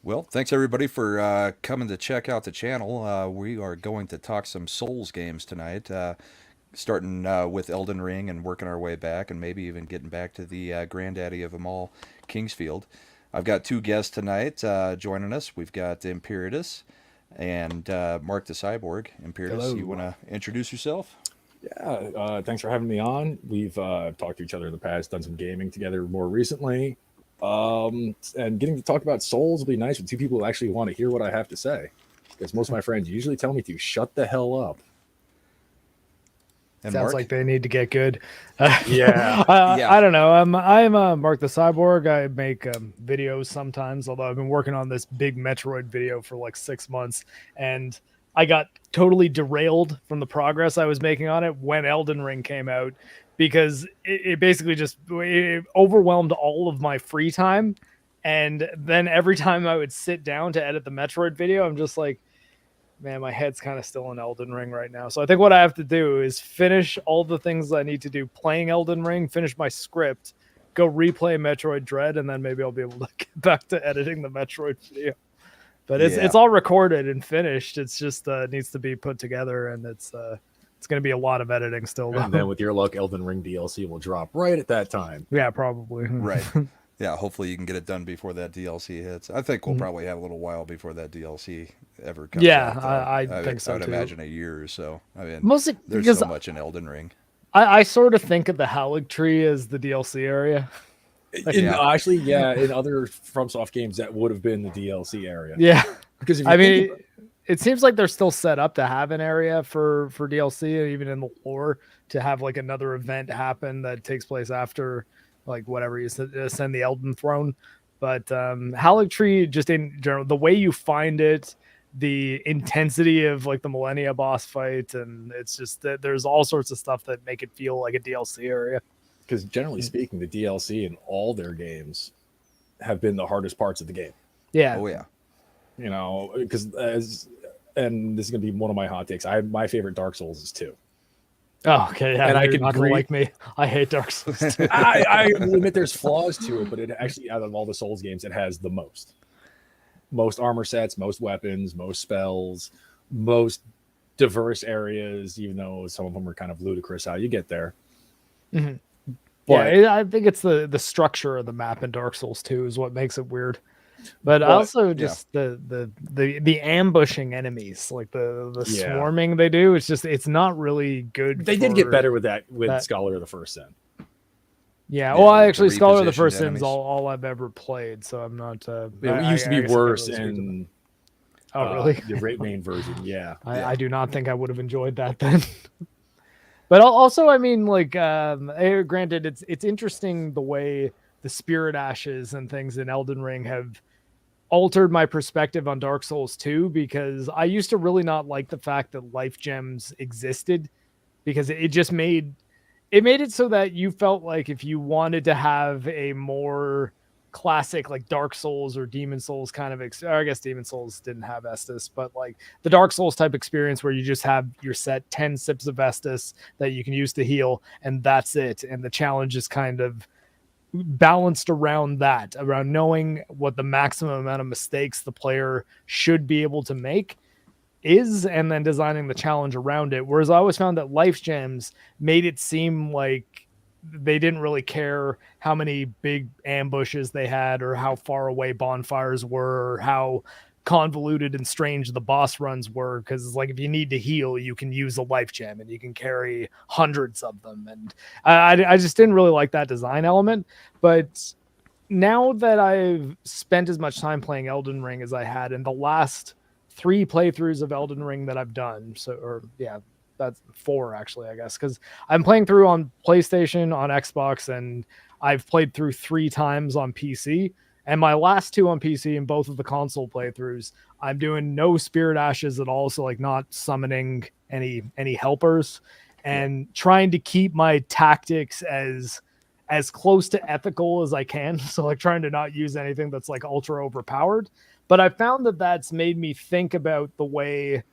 Well, thanks everybody for coming to check out the channel. We are going to talk some Souls games tonight, starting with Elden Ring and working our way back, and maybe even getting back to the granddaddy of them all, Kingsfield. I've got two guests tonight joining us. We've got Imperitus and Marc the Cyborg. Imperitus, you want Hello. to introduce yourself? Yeah, thanks for having me on. We've talked to each other in the past, done some gaming together more recently. And getting to talk about Souls will be nice with two people who actually want to hear what I have to say. Because most of my friends usually tell me to shut the hell up. And Sounds Marc? like they need to get good. Yeah. Yeah. I don't know. I'm Mark the Cyborg. I make videos sometimes, although I've been working on this big Metroid video for like 6 months, and I got totally derailed from the progress I was making on it when Elden Ring came out because it basically just it overwhelmed all of my free time. And then every time I would sit down to edit the Metroid video, I'm just like, man, my head's kind of still in Elden Ring right now. So I think what I have to do is finish all the things I need to do playing Elden Ring, finish my script, go replay Metroid Dread, and then maybe I'll be able to get back to editing the Metroid video. But it's Yeah. it's all recorded and finished. It's just needs to be put together, and it's going to be a lot of editing still. And Though. then with your luck, Elden Ring DLC will drop right at that time. Yeah, probably. Right. Yeah, hopefully you can get it done before that DLC hits. I think we'll probably have a little while before that DLC ever comes Yeah, out, though. I I think would, I so would too. imagine a year or so. I mean, Mostly there's because so much in Elden Ring. I sort of think of the Halig tree as the DLC area. Yeah. Actually, yeah, in other FromSoft games, that would have been the DLC area. Yeah, Because if you I think mean, it seems like they're still set up to have an area for DLC, even in the lore, to have like another event happen that takes place after like whatever you ascend the Elden Throne. But Halig Tree, just in general, the way you find it, the intensity of like the Millennia boss fight, and it's just that there's all sorts of stuff that make it feel like a DLC area. because generally speaking, the DLC in all their games have been the hardest parts of the game. Yeah, Oh, yeah. You know, because as and this is gonna be one of my hot takes. My favorite Dark Souls is two, oh, okay, yeah, and I you're can not gonna agree. like me. I hate Dark Souls too. I will admit there's flaws to it, but it actually out of all the Souls games, it has the most armor sets, most weapons, most spells, most diverse areas. Even though some of them are kind of ludicrous how you get there, Mhm. but Yeah, I think it's the structure of the map in Dark Souls 2 is what makes it weird. But but also Yeah. just the ambushing enemies, like the yeah, swarming they do. It's just it's not really good. they did get for better with that with that. Scholar of the First Sin. Yeah, Yeah, well, I the actually Scholar of the repositioned First Sin's enemies. all I've ever played, so I'm not. It used to be I guess I can't worse really speak to that. in Oh, really? the main version. Yeah, Yeah. I do not think I would have enjoyed that then. But also, I mean, like, granted, it's interesting the way the spirit ashes and things in Elden Ring have altered my perspective on Dark Souls 2 because I used to really not like the fact that life gems existed because it just made it so that you felt like if you wanted to have a more classic like Dark Souls or Demon Souls kind of or I guess Demon Souls didn't have Estus, but like the Dark Souls type experience where you just have your set 10 sips of Estus that you can use to heal and that's it, and the challenge is kind of balanced around that, around knowing what the maximum amount of mistakes the player should be able to make is, and then designing the challenge around it. Whereas I always found that life gems made it seem like they didn't really care how many big ambushes they had or how far away bonfires were or how convoluted and strange the boss runs were, because it's like if you need to heal you can use a life gem and you can carry hundreds of them, and I just didn't really like that design element. But now that I've spent as much time playing Elden Ring as I had in the last 3 playthroughs of Elden Ring that I've done, so or yeah, that's 4 actually, I guess, because I'm playing through on PlayStation, on Xbox, and I've played through 3 times on PC. And my last 2 on PC and both of the console playthroughs, I'm doing no spirit ashes at all, so like not summoning any helpers, yeah. and trying to keep my tactics as close to ethical as I can. So like trying to not use anything that's like ultra overpowered. But I found that that's made me think about the way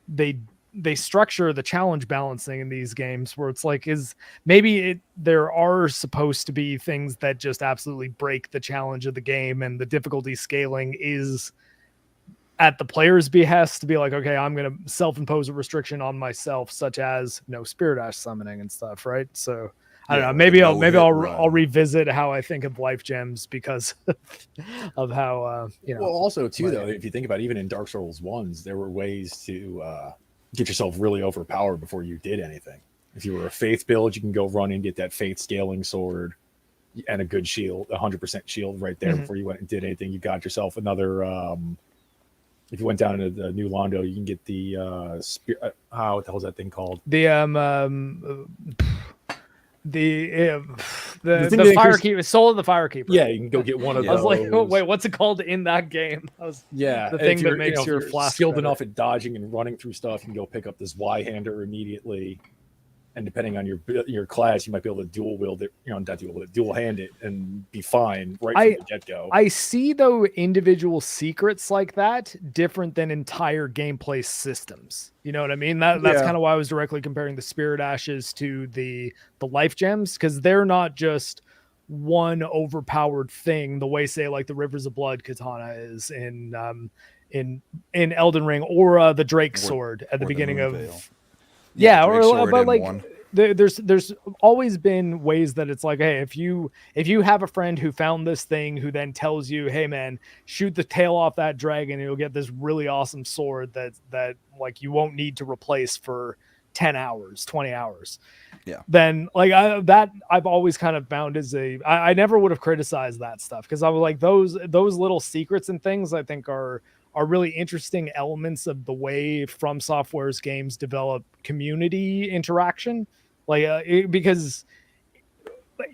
they they structure the challenge balancing in these games where it's like, there are supposed to be things that just absolutely break the challenge of the game, and the difficulty scaling is at the player's behest to be like, okay, I'm going to self-impose a restriction on myself, such as no Spirit Ash summoning and stuff, right? So I don't know. Maybe I'll revisit how I think of life gems because of how Well, also too, though, if you think about it, even in Dark Souls ones, there were ways to get yourself really overpowered before you did anything. If you were a faith build, you can go run and get that faith scaling sword and a good shield, 100% shield right there before you went and did anything. You got yourself another. If you went down into the New Londo, you can get the what the hell is that thing called? The Firekeeper, Soul of the Firekeeper. Yeah, you can go get one of those. I was like, oh, wait, what's it called in that game? That was the thing that makes your flask skilled better. enough at dodging and running through stuff. You can go pick up this Y-hander immediately, and depending on your class, you might be able to dual wield it. Dual hand it and be fine right from the get go. I see though individual secrets like that different than entire gameplay systems. You know what I mean? That's kind of why I was directly comparing the Spirit Ashes to the life gems, because they're not just one overpowered thing the way, say, like the Rivers of Blood katana is in Elden Ring, or the Drake sword at the beginning of there's always been ways that it's like, hey, if you have a friend who found this thing who then tells you, hey man, shoot the tail off that dragon and you'll get this really awesome sword that like you won't need to replace for 10 hours, 20 hours. Yeah. Then like I've always kind of found as I never would have criticized that stuff, because I was like, those little secrets and things I think are really interesting elements of the way From Software's games develop community interaction. Because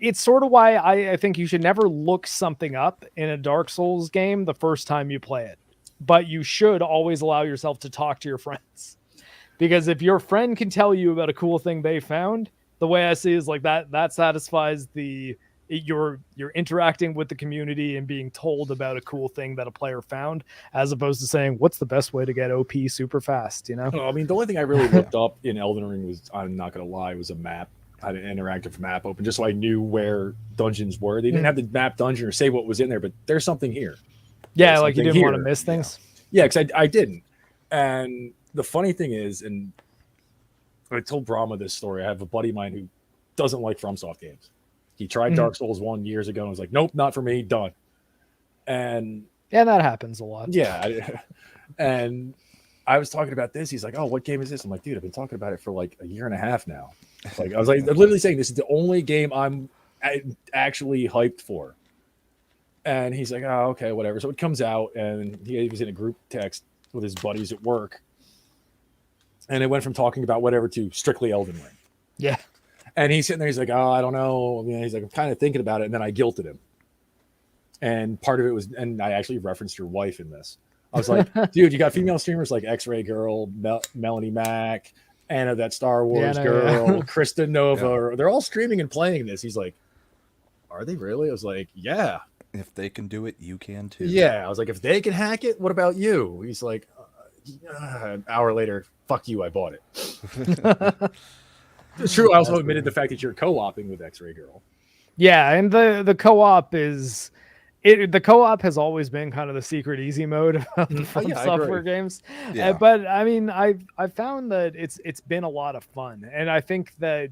it's sort of why I think you should never look something up in a Dark Souls game the first time you play it, but you should always allow yourself to talk to your friends, because if your friend can tell you about a cool thing they found, the way I see it is like that satisfies you're interacting with the community and being told about a cool thing that a player found, as opposed to saying, what's the best way to get OP super fast, you know? I mean, the only thing I really looked up in Elden Ring was, I'm not going to lie, was a map. I had an interactive map open just so I knew where dungeons were. They didn't have the map dungeon or say what was in there, but there's something here. Yeah, like you didn't want to miss things. Yeah, because I didn't. And the funny thing is, and I told Brahma this story, I have a buddy of mine who doesn't like FromSoft games. He tried Dark Souls 1 years ago and was like, nope, not for me, done. And yeah, that happens a lot. Yeah. And I was talking about this. He's like, oh, what game is this? I'm like, dude, I've been talking about it for like a year and a half now. I'm literally saying this is the only game I'm actually hyped for. And he's like, oh, okay, whatever. So it comes out, and he was in a group text with his buddies at work. And it went from talking about whatever to strictly Elden Ring. Yeah. And he's sitting there, he's like, oh, I don't know. He's like, I'm kind of thinking about it. And then I guilted him. And part of it was, and I actually referenced your wife in this. I was like, dude, you got female streamers like X-Ray Girl, Melanie Mac, Anna, that Star Wars girl, Krista Nova. Yeah. They're all streaming and playing this. He's like, are they really? I was like, yeah. If they can do it, you can too. Yeah. I was like, if they can hack it, what about you? He's like, an hour later, fuck you, I bought it. It's true. I also admitted the fact that you're co-oping with X-Ray Girl. Yeah, and the co-op is the co-op has always been kind of the secret easy mode of the From Software games. Yeah. But I mean, I've found that it's been a lot of fun, and I think that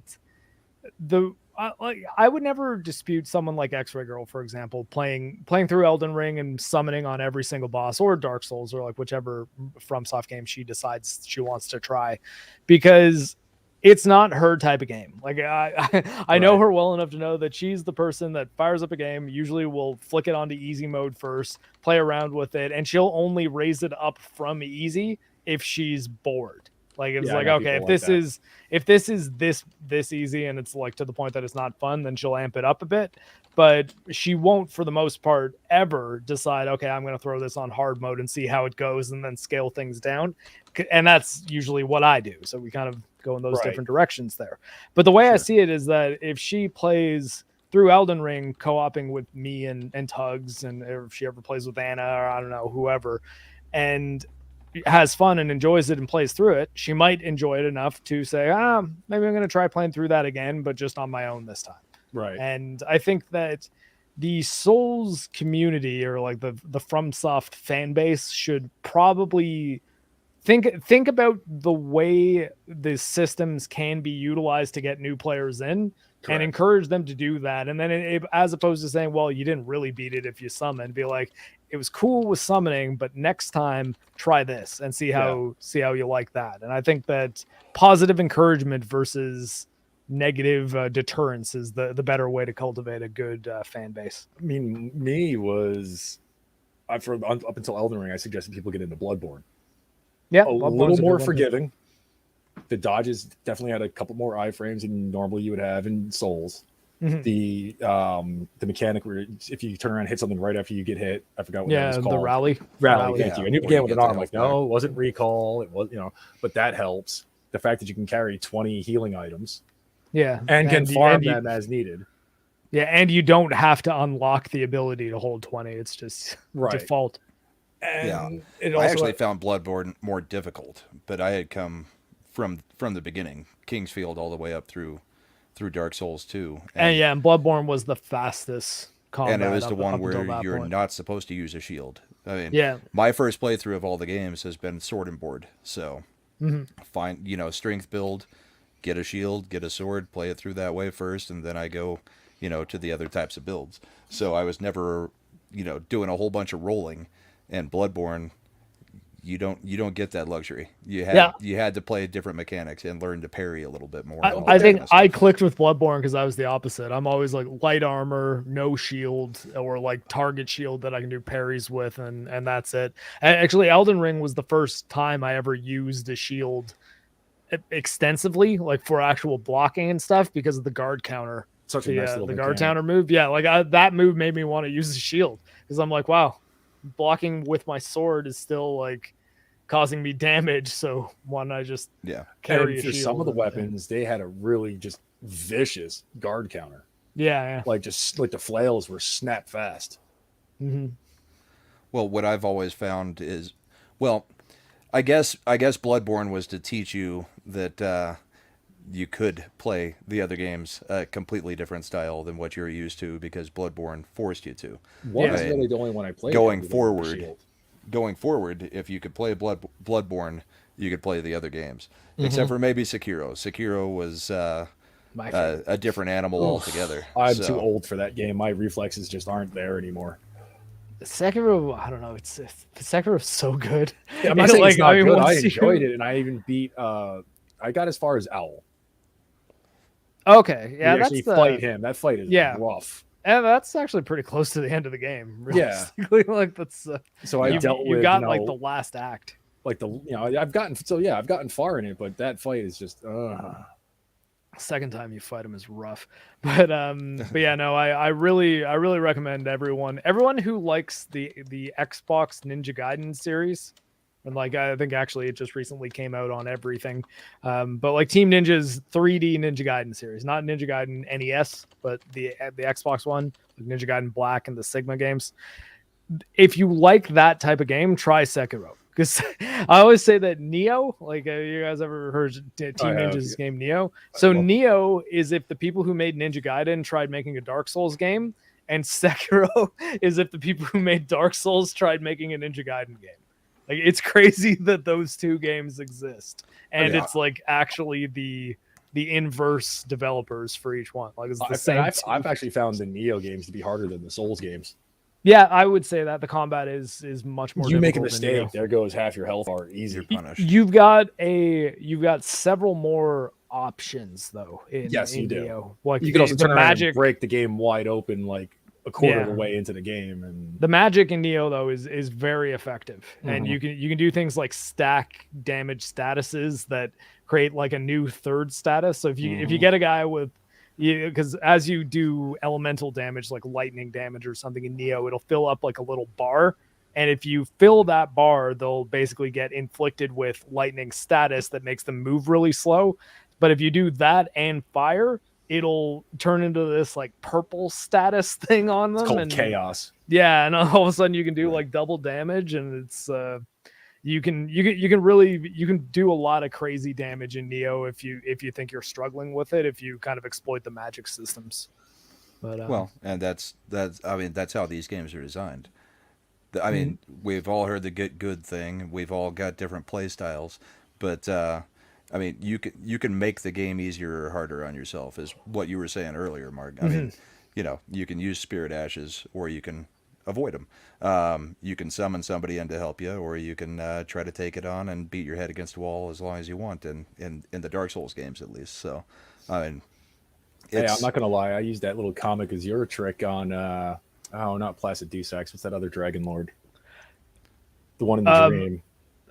I would never dispute someone like X-Ray Girl, for example, playing through Elden Ring and summoning on every single boss, or Dark Souls, or like whichever FromSoft game she decides she wants to try, because it's not her type of game. Like I know her well enough to know that she's the person that fires up a game, usually will flick it onto easy mode first, play around with it, and she'll only raise it up from easy if she's bored. Like it's like, okay, if this is this easy and it's like to the point that it's not fun, then she'll amp it up a bit. But she won't, for the most part, ever decide, okay, I'm going to throw this on hard mode and see how it goes and then scale things down. And that's usually what I do. So we kind of go in those different directions there. But the way I see it is that if she plays through Elden Ring, co-oping with me and Tugs, and if she ever plays with Anna, or I don't know, whoever, and has fun and enjoys it and plays through it, she might enjoy it enough to say, maybe I'm going to try playing through that again, but just on my own this time. Right. And I think that the Souls community, or like the FromSoft fan base, should probably think about the way the systems can be utilized to get new players in. Correct. And encourage them to do that. And then as opposed to saying, well, you didn't really beat it if you summoned, be like, it was cool with summoning, but next time try this and see how you like that. And I think that positive encouragement versus negative deterrence is the better way to cultivate a good fan base. I mean, up until Elden Ring, I suggested people get into Bloodborne. Yeah, a little more forgiving. The dodges definitely had a couple more iframes than normally you would have in Souls. Mm-hmm. The mechanic where if you turn around and hit something right after you get hit, I forgot what that was called. The rally. Thank you. And you began with an arm. Like, no, it wasn't recall. It was, but that helps. The fact that you can carry 20 healing items. Yeah. And can farm them as needed. Yeah, and you don't have to unlock the ability to hold 20. It's just default. And I actually found Bloodborne more difficult, but I had come from the beginning, Kingsfield all the way up through Dark Souls 2. And Bloodborne was the fastest combat. And it was the one where you're not supposed to use a shield. I mean, my first playthrough of all the games has been sword and board. So find, strength build, get a shield, get a sword, play it through that way first, and then I go, to the other types of builds. So I was never, doing a whole bunch of rolling. And Bloodborne, you don't get that luxury. You had to play different mechanics and learn to parry a little bit more. I think I clicked with Bloodborne because I was the opposite. I'm always like light armor, no shield, or like target shield that I can do parries with, and that's it. And actually, Elden Ring was the first time I ever used a shield extensively, like for actual blocking and stuff, because of the guard counter. Such a nice little the guard counter move. Yeah, like that move made me want to use the shield because I'm like, wow, blocking with my sword is still like causing me damage, so why don't I just carry a shield? Some of the weapons, they had a really just vicious guard counter. Yeah. Like just like the flails were snap fast. Mm-hmm. Well, what I've always found is, I guess Bloodborne was to teach you that you could play the other games a completely different style than what you're used to, because Bloodborne forced you to. Was really the only one I played. Going forward, if you could play Bloodborne, you could play the other games, except for maybe Sekiro. Sekiro was a different animal altogether. I'm too old for that game. My reflexes just aren't there anymore. Sekiro, I don't know. Sekiro's so good. Yeah, I'm not saying it's not good. I enjoyed it, and I even beat. I got as far as Owl. Okay, yeah, that's fight him. That fight is rough. And that's actually pretty close to the end of the game. Realistically. Like that's. So I dealt with. You got like the last act. Like I've gotten far in it, but that fight is just. Second time you fight him is rough, but yeah, no, I really recommend everyone who likes the Xbox Ninja Gaiden series. And like, I think actually it just recently came out on everything. But like Team Ninja's 3D Ninja Gaiden series, not Ninja Gaiden NES, but the Xbox one, like Ninja Gaiden Black and the Sigma games. If you like that type of game, try Sekiro. Because I always say that Neo, like you guys ever heard Team Ninja's game Neo? So Neo is if the people who made Ninja Gaiden tried making a Dark Souls game, and Sekiro is if the people who made Dark Souls tried making a Ninja Gaiden game. Like, it's crazy that those two games exist, and it's like actually the inverse developers for each one. Like, it's the same. I've actually found the Neo games to be harder than the Souls games. Yeah, I would say that the combat is much more. You make a mistake, there goes half your health bar. Easy punished. You've got several more options though. In you do. Neo. Like you can also turn around and break the game wide open like a quarter of the way into the game, and the magic in Neo though is very effective, and you can do things like stack damage statuses that create like a new third status. So if you get a guy with, because as you do elemental damage like lightning damage or something in Neo, it'll fill up like a little bar, and if you fill that bar, they'll basically get inflicted with lightning status that makes them move really slow. But if you do that and fire, it'll turn into this like purple status thing on them. It's called chaos. Yeah, and all of a sudden you can do like double damage, and it's you can really do a lot of crazy damage in Neo if you think you're struggling with it, if you kind of exploit the magic systems. But Well, and that's I mean that's how these games are designed. I mean, we've all heard the get good thing. We've all got different play styles, but I mean, you can make the game easier or harder on yourself, is what you were saying earlier, Mark. I mean, you can use Spirit Ashes, or you can avoid them. You can summon somebody in to help you, or you can try to take it on and beat your head against the wall as long as you want, in the Dark Souls games at least. So, I mean, Hey, it's I'm not gonna lie. I used that little comic as your trick on. Not Placid Dusax. What's that other Dragon Lord? The one in the dream.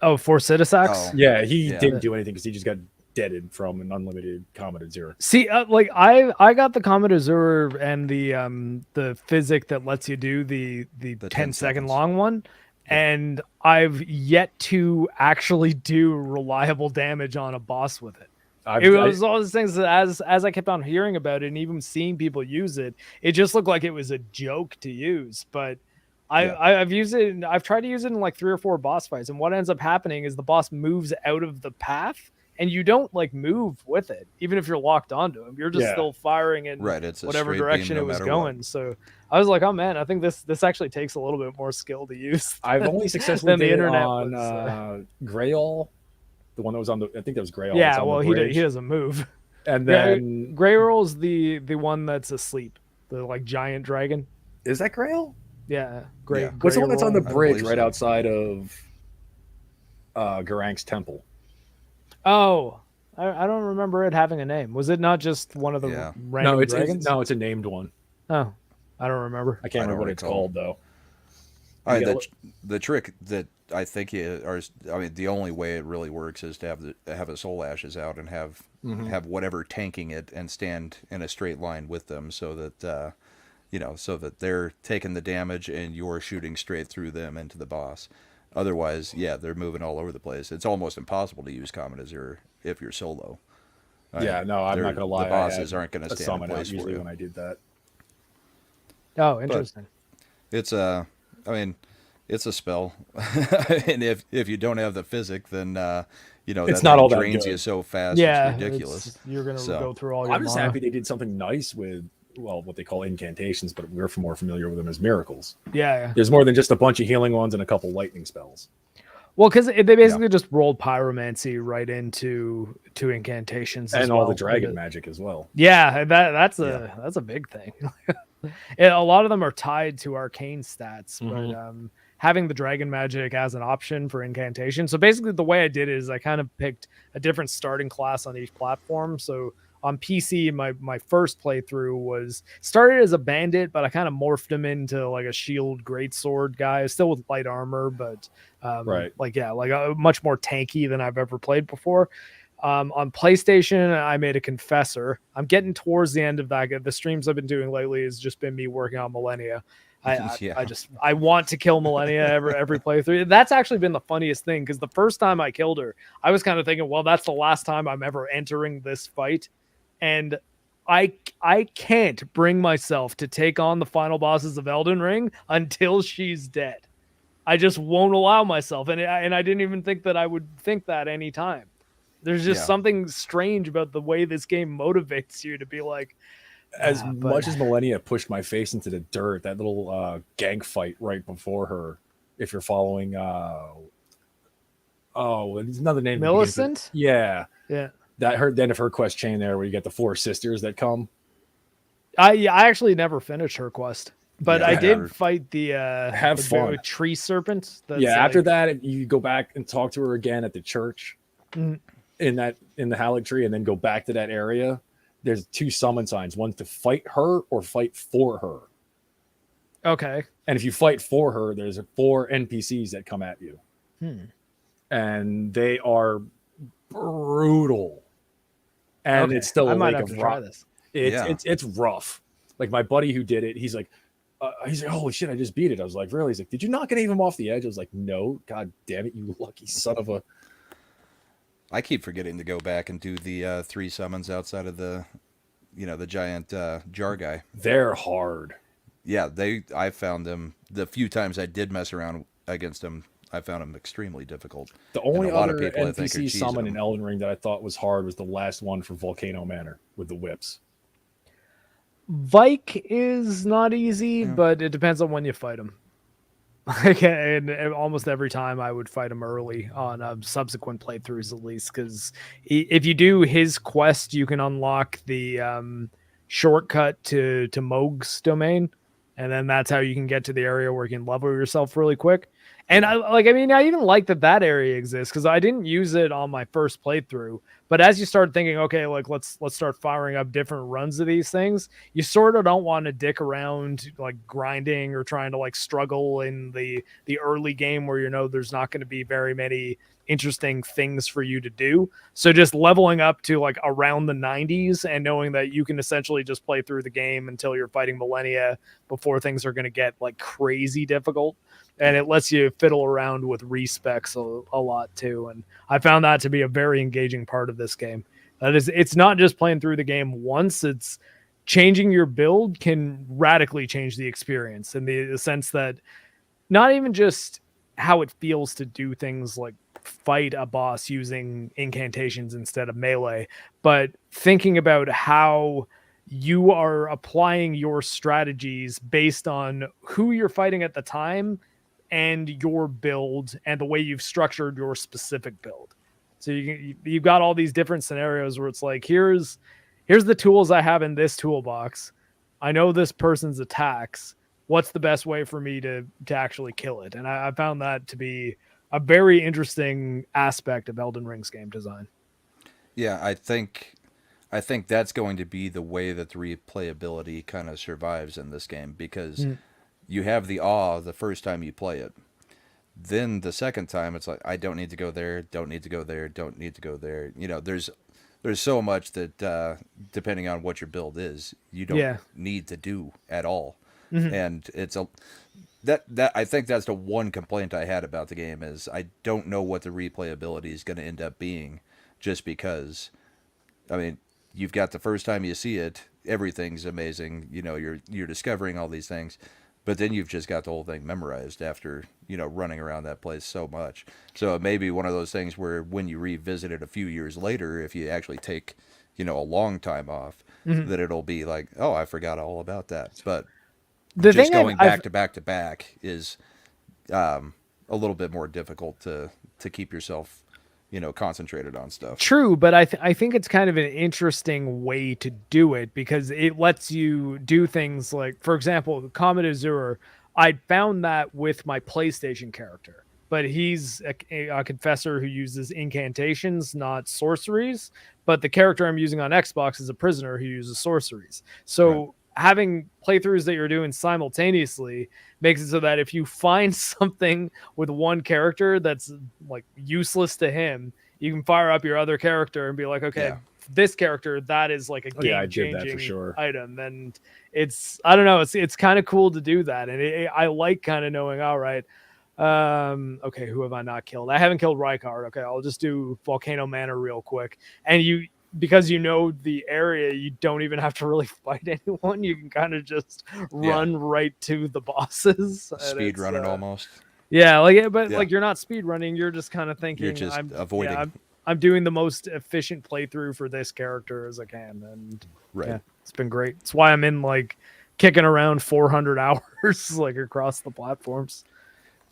Oh, Forcitisax? Oh. Yeah, he Yeah. didn't do anything because he just got deaded from an unlimited Comet Azure. See, like I got the Comet Azure and the physic that lets you do the 10 second seconds. long one, and I've yet to actually do reliable damage on a boss with it. It was all those things that as I kept on hearing about it and even seeing people use it, it just looked like it was a joke to use. But I've used it. I've tried to use it in like 3 or 4 boss fights, and what ends up happening is the boss moves out of the path, and you don't like move with it, even if you're locked onto him. You're just still firing in it's a whatever straight direction beam it was matter going. what. So I was like, oh man, I think this actually takes a little bit more skill to use. I've only successfully than the did it internet on was, Grail, the one that was on the. I think that was Grail. yeah, on well, the he bridge. doesn't move. And then Grey Earl's the one that's asleep, the like giant dragon. is that Grail? Yeah, Grey. Yeah. What's the one that's on the I bridge believe right so. outside of Garank's temple? Oh, I don't remember it having a name. Was it not just one of the Yeah. random No, dragons? it's a named one. Oh, I don't remember. I can't I remember don't what it's recall. called though. I You mean, gotta the trick that I think the only way it really works is to have a Soul Ashes out and have whatever tanking it and stand in a straight line with them, so that so that they're taking the damage and you're shooting straight through them into the boss. Otherwise, they're moving all over the place. It's almost impossible to use Comet Azure if you're solo. Yeah, no, I'm not gonna lie. The bosses aren't going to a stand summon in out place for usually you. when I did that. Oh, interesting. It's I mean, it's a spell, and if you don't have the physic, then It's that not thing all that drains good. you so fast. Yeah, it's ridiculous. you're gonna So, go through all your. I'm just mana. happy they did something nice with what they call incantations, but we're more familiar with them as miracles. Yeah. There's more than just a bunch of healing ones and a couple lightning spells. Well, because they basically just rolled pyromancy right into incantations as And all well. the dragon magic as well. Yeah, that's a big thing. A lot of them are tied to arcane stats, but having the dragon magic as an option for incantation. So basically, the way I did it is I kind of picked a different starting class on each platform. So on PC, my first playthrough was started as a bandit, but I kind of morphed him into like a shield greatsword guy, still with light armor, but like much more tanky than I've ever played before. On PlayStation, I made a confessor. I'm getting towards the end of that. The streams I've been doing lately has just been me working on Millennia. I want to kill Millennia every playthrough. That's actually been the funniest thing, because the first time I killed her, I was kind of thinking, well, that's the last time I'm ever entering this fight. And I can't bring myself to take on the final bosses of Elden Ring until she's dead. I just won't allow myself. And I didn't even think that I would think that any time. There's just something strange about the way this game motivates you to be like, as much as Millennia pushed my face into the dirt, that little gank fight right before her, if you're following it's another name. Millicent? Yeah. That the end of her quest chain there, where you get the 4 sisters that come. I actually never finished her quest, but I did fight the Have the fun. tree serpent. After that, you go back and talk to her again at the church in the Halleck tree, and then go back to that area. There's 2 summon signs: one to fight her or fight for her. Okay. And if you fight for her, there's 4 NPCs that come at you, and they are brutal. And it's still a I might lake have of to try rock. this. It's rough. Like my buddy who did it, he's like, holy shit, I just beat it. I was like, really? He's like, did you not get him off the edge? I was like, no, god damn it, you lucky son of a. I keep forgetting to go back and do the 3 summons outside of the giant jar guy. They're hard. Yeah, I found them the few times I did mess around against them. I found them extremely difficult. The And only a lot other of people, I think, are NPC cheesing summon in them. Elden Ring that I thought was hard was the last one for Volcano Manor with the whips. Vike is not easy, Yeah. but it depends on when you fight him. Like, and almost every time I would fight him early on subsequent playthroughs, at least, because if you do his quest, you can unlock the shortcut to Moog's domain, and then that's how you can get to the area where you can level yourself really quick. And I even like that area exists because I didn't use it on my first playthrough. But as you start thinking, okay, like let's start firing up different runs of these things, you sort of don't want to dick around like grinding or trying to like struggle in the early game where you know there's not going to be very many interesting things for you to do. So just leveling up to like around the 90s and knowing that you can essentially just play through the game until you're fighting Millennia before things are going to get like crazy difficult. And it lets you fiddle around with respecs a lot too. And I found that to be a very engaging part of this game. That is, it's not just playing through the game once, it's changing your build can radically change the experience in the sense that not even just how it feels to do things like fight a boss using incantations instead of melee, but thinking about how you are applying your strategies based on who you're fighting at the time and your build and the way you've structured your specific build. So you've got all these different scenarios where it's like, here's the tools I have in this toolbox. I know this person's attacks. What's the best way for me to actually kill it? And I found that to be a very interesting aspect of Elden Ring's game design. Yeah, I think that's going to be the way that the replayability kind of survives in this game because you have the awe the first time you play it. Then the second time it's like I don't need to go there, don't need to go there, don't need to go there. You know, there's so much that depending on what your build is, you don't need to do at all. And it's that I think that's the one complaint I had about the game is I don't know what the replayability is going to end up being just because I mean, you've got the first time you see it, everything's amazing, you know, you're discovering all these things, but then you've just got the whole thing memorized after, you know, running around that place so much. So it may be one of those things where when you revisit it a few years later, if you actually take, you know, a long time off, that it'll be like, oh, I forgot all about that. But The just thing going back to back to back is a little bit more difficult to keep yourself, you know, concentrated on stuff. True, but I think it's kind of an interesting way to do it because it lets you do things like, for example, Comet Azure. I found that with my PlayStation character, but he's a confessor who uses incantations, not sorceries. But the character I'm using on Xbox is a prisoner who uses sorceries. So having playthroughs that you're doing simultaneously makes it so that if you find something with one character that's like useless to him, you can fire up your other character and be like, okay, this character, that is like a game changing item. And it's, I don't know, it's kind of cool to do that. And I like kind of knowing, all right, okay, who have I not killed? I haven't killed Rykard. Okay, I'll just do Volcano Manor real quick. And because you know the area, you don't even have to really fight anyone. You can kind of just run right to the bosses. Speed running almost. Yeah, like you're not speed running. You're just kind of thinking you're just avoiding. Yeah, I'm doing the most efficient playthrough for this character as I can, and it's been great. It's why I'm in like kicking around 400 hours like across the platforms.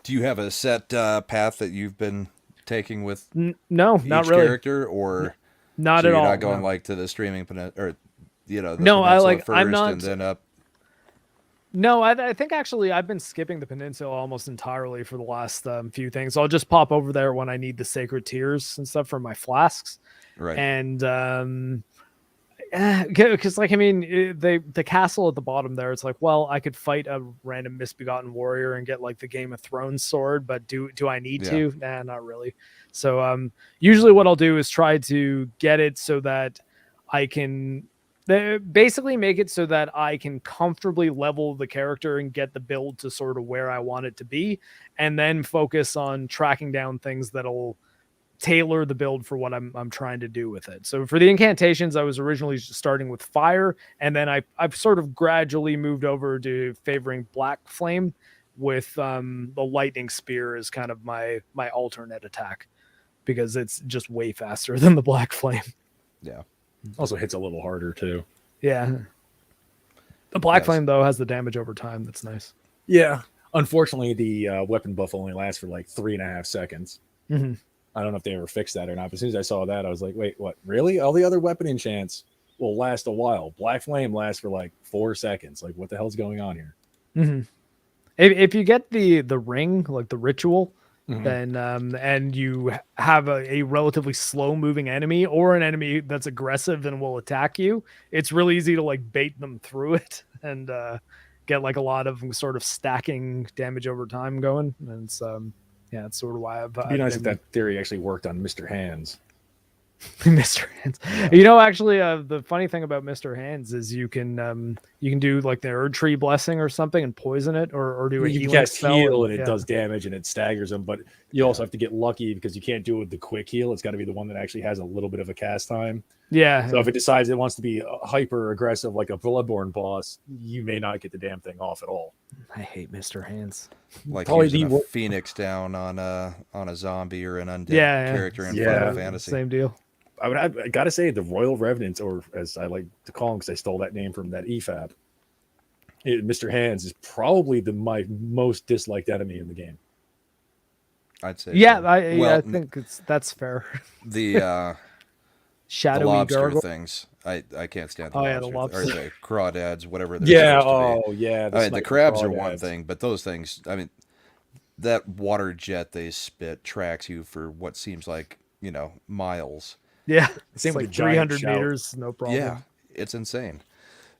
Do you have a set path that you've been taking with no, each not really. character, or not so at you're all? Not going like to the streaming or the no, I like first I'm not. And then up. No, I think actually I've been skipping the peninsula almost entirely for the last few things. I'll just pop over there when I need the sacred tears and stuff for my flasks. Right. And because like I mean the castle at the bottom there, it's like, well, I could fight a random misbegotten warrior and get like the Game of Thrones sword, but do I need to? Nah, not really. So usually what I'll do is try to get it so that I can basically make it so that I can comfortably level the character and get the build to sort of where I want it to be, and then focus on tracking down things that'll tailor the build for what I'm trying to do with it. So for the incantations, I was originally starting with fire, and then I've sort of gradually moved over to favoring black flame, with the lightning spear as kind of my alternate attack, because it's just way faster than the black flame. Yeah. Also hits a little harder too. Yeah. The black Yes. flame though has the damage over time. That's nice. Yeah. Unfortunately, the weapon buff only lasts for like 3.5 seconds. Mm-hmm. I don't know if they ever fixed that or not. But as soon as I saw that, I was like, wait, what? Really? All the other weapon enchants will last a while. Black flame lasts for like 4 seconds. Like, what the hell's going on here? Mm-hmm. If you get the ring, like the ritual, Mhm. then and you have a relatively slow moving enemy or an enemy that's aggressive and will attack you, it's really easy to like bait them through it and get like a lot of sort of stacking damage over time going. And it's yeah, it's sort of why It'd be nice if that theory actually worked on Mr. Hands. Mr. Hands. You know, actually, the funny thing about Mr. Hands is you can do like the Erd Tree Blessing or something and poison it, or do a You healing cast spell heal and yeah. it does damage and it staggers them, but you also have to get lucky because you can't do it with the quick heal. It's got to be the one that actually has a little bit of a cast time. Yeah. So if it decides it wants to be hyper aggressive like a Bloodborne boss, you may not get the damn thing off at all. I hate Mr. Hands. Like Probably using the a phoenix down on a zombie or an undead Yeah, character in yeah. Final Fantasy. Same deal. I gotta say the Royal Revenants, or as I like to call him because I stole that name from that EFAB, Mr. Hands is probably my most disliked enemy in the game. I'd say. Yeah, so. I think that's fair. The Shadowy lobster gargoyle. things. I can't stand the Oh, lobster. yeah, the lobster. Or the crawdads, whatever they're Yeah. supposed to be. Oh, yeah. I mean, the sniper crabs are one crawdads. thing, but those things, I mean, that water jet they spit tracks you for what seems like, miles. Yeah, Same it's with like the giant 300 shout. meters, no problem. Yeah, it's insane.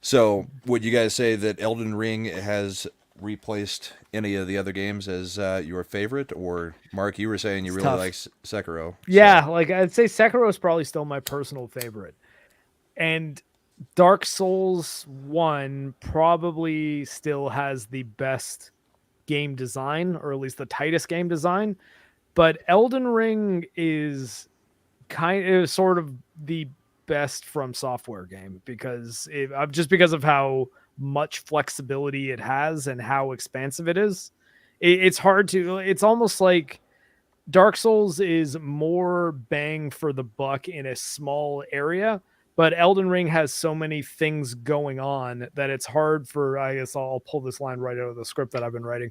So, would you guys say that Elden Ring has replaced any of the other games as your favorite? Or, Mark, you were saying you It's really tough. like Sekiro. Yeah, like I'd say Sekiro is probably still my personal favorite. And Dark Souls 1 probably still has the best game design, or at least the tightest game design. But Elden Ring is sort of the best From Software game because because of how much flexibility it has and how expansive it is. It's hard to. It's almost like Dark Souls is more bang for the buck in a small area, but Elden Ring has so many things going on that it's hard for. I guess I'll pull this line right out of the script that I've been writing.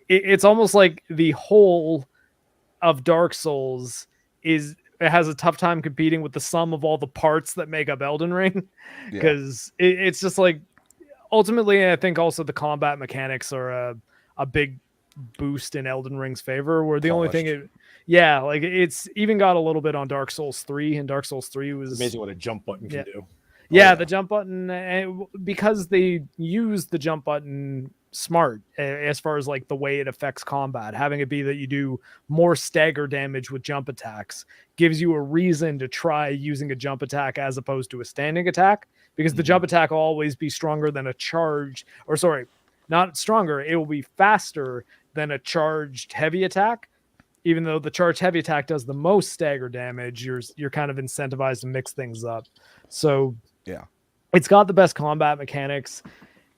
It's almost like the whole of Dark Souls it has a tough time competing with the sum of all the parts that make up Elden Ring, because it's just like ultimately I think also the combat mechanics are a big boost in Elden Ring's favor, where the only thing like it's even got a little bit on Dark Souls 3, and Dark Souls 3 was It's amazing what a jump button can do. The jump button, because they use the jump button smart as far as like the way it affects combat, having it be that you do more stagger damage with jump attacks gives you a reason to try using a jump attack as opposed to a standing attack, because the jump attack will always be stronger than a charge, or sorry, not stronger, it will be faster than a charged heavy attack. Even though the charged heavy attack does the most stagger damage, you're kind of incentivized to mix things up. So Yeah. it's got the best combat mechanics.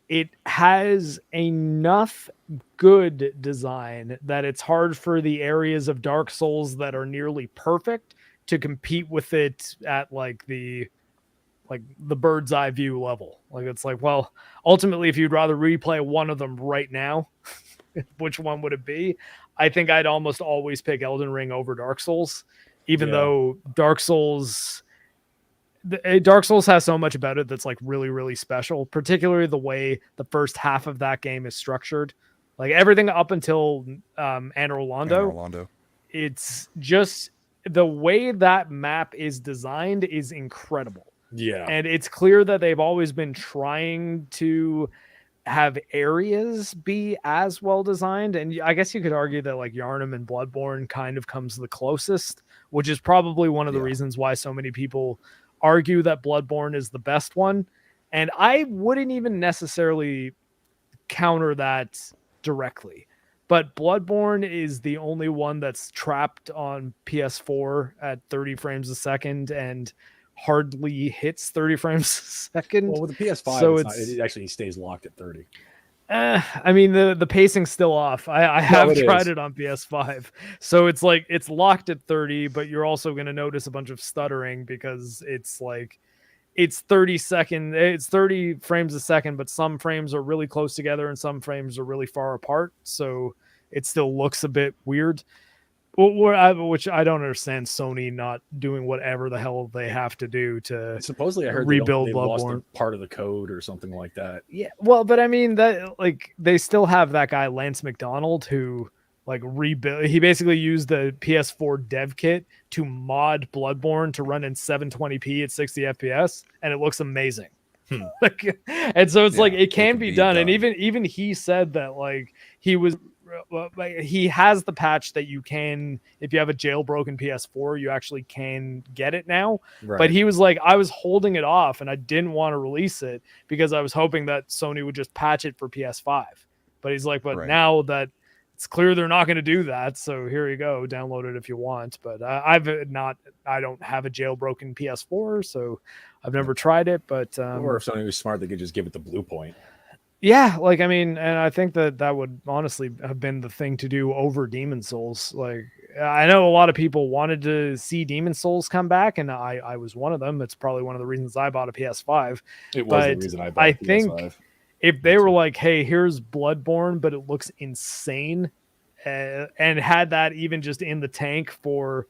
It has enough good design that it's hard for the areas of Dark Souls that are nearly perfect to compete with it at like the bird's eye view level. Like it's like, well, ultimately, if you'd rather replay one of them right now, which one would it be? I think I'd almost always pick Elden Ring over Dark Souls, even though Dark Souls has so much about it that's like really, really special, particularly the way the first half of that game is structured. Like everything up until Anor Londo, it's just the way that map is designed is incredible. Yeah. And it's clear that they've always been trying to have areas be as well designed. And I guess you could argue that like Yharnam and Bloodborne kind of comes the closest, which is probably one of the reasons why so many people argue that Bloodborne is the best one. And I wouldn't even necessarily counter that directly. But Bloodborne is the only one that's trapped on PS4 at 30 frames a second and hardly hits 30 frames a second. Well, with the PS5, it actually stays locked at 30. I mean the pacing's still off. I have tried it on PS5, so it's like it's locked at 30, but you're also going to notice a bunch of stuttering because it's like it's 30 frames a second, but some frames are really close together and some frames are really far apart, so it still looks a bit weird. Which I don't understand Sony not doing whatever the hell they have to do to supposedly I heard rebuild they lost Bloodborne. part of the code or something like that. Yeah, well, but I mean that like they still have that guy Lance McDonald who like rebuild. He basically used the PS4 dev kit to mod Bloodborne to run in 720p at 60 FPS, and it looks amazing. Like, and so it's like it can be done. And even he said that like he has the patch that you can, if you have a jailbroken PS4, you actually can get it now. Right. But he was like, I was holding it off and I didn't want to release it because I was hoping that Sony would just patch it for PS5. But he's like, but now that it's clear they're not going to do that, so here you go, download it if you want. But I don't have a jailbroken PS4, so I've never tried it. But or if Sony was smart, they could just give it the Blue Point. Yeah, like I mean, and I think that would honestly have been the thing to do over Demon Souls. Like I know a lot of people wanted to see Demon Souls come back, and I was one of them. It's probably one of the reasons I bought a PS5. It was the reason I bought a PS5. Think if they were like, hey, here's Bloodborne, but it looks insane, and had that even just in the tank to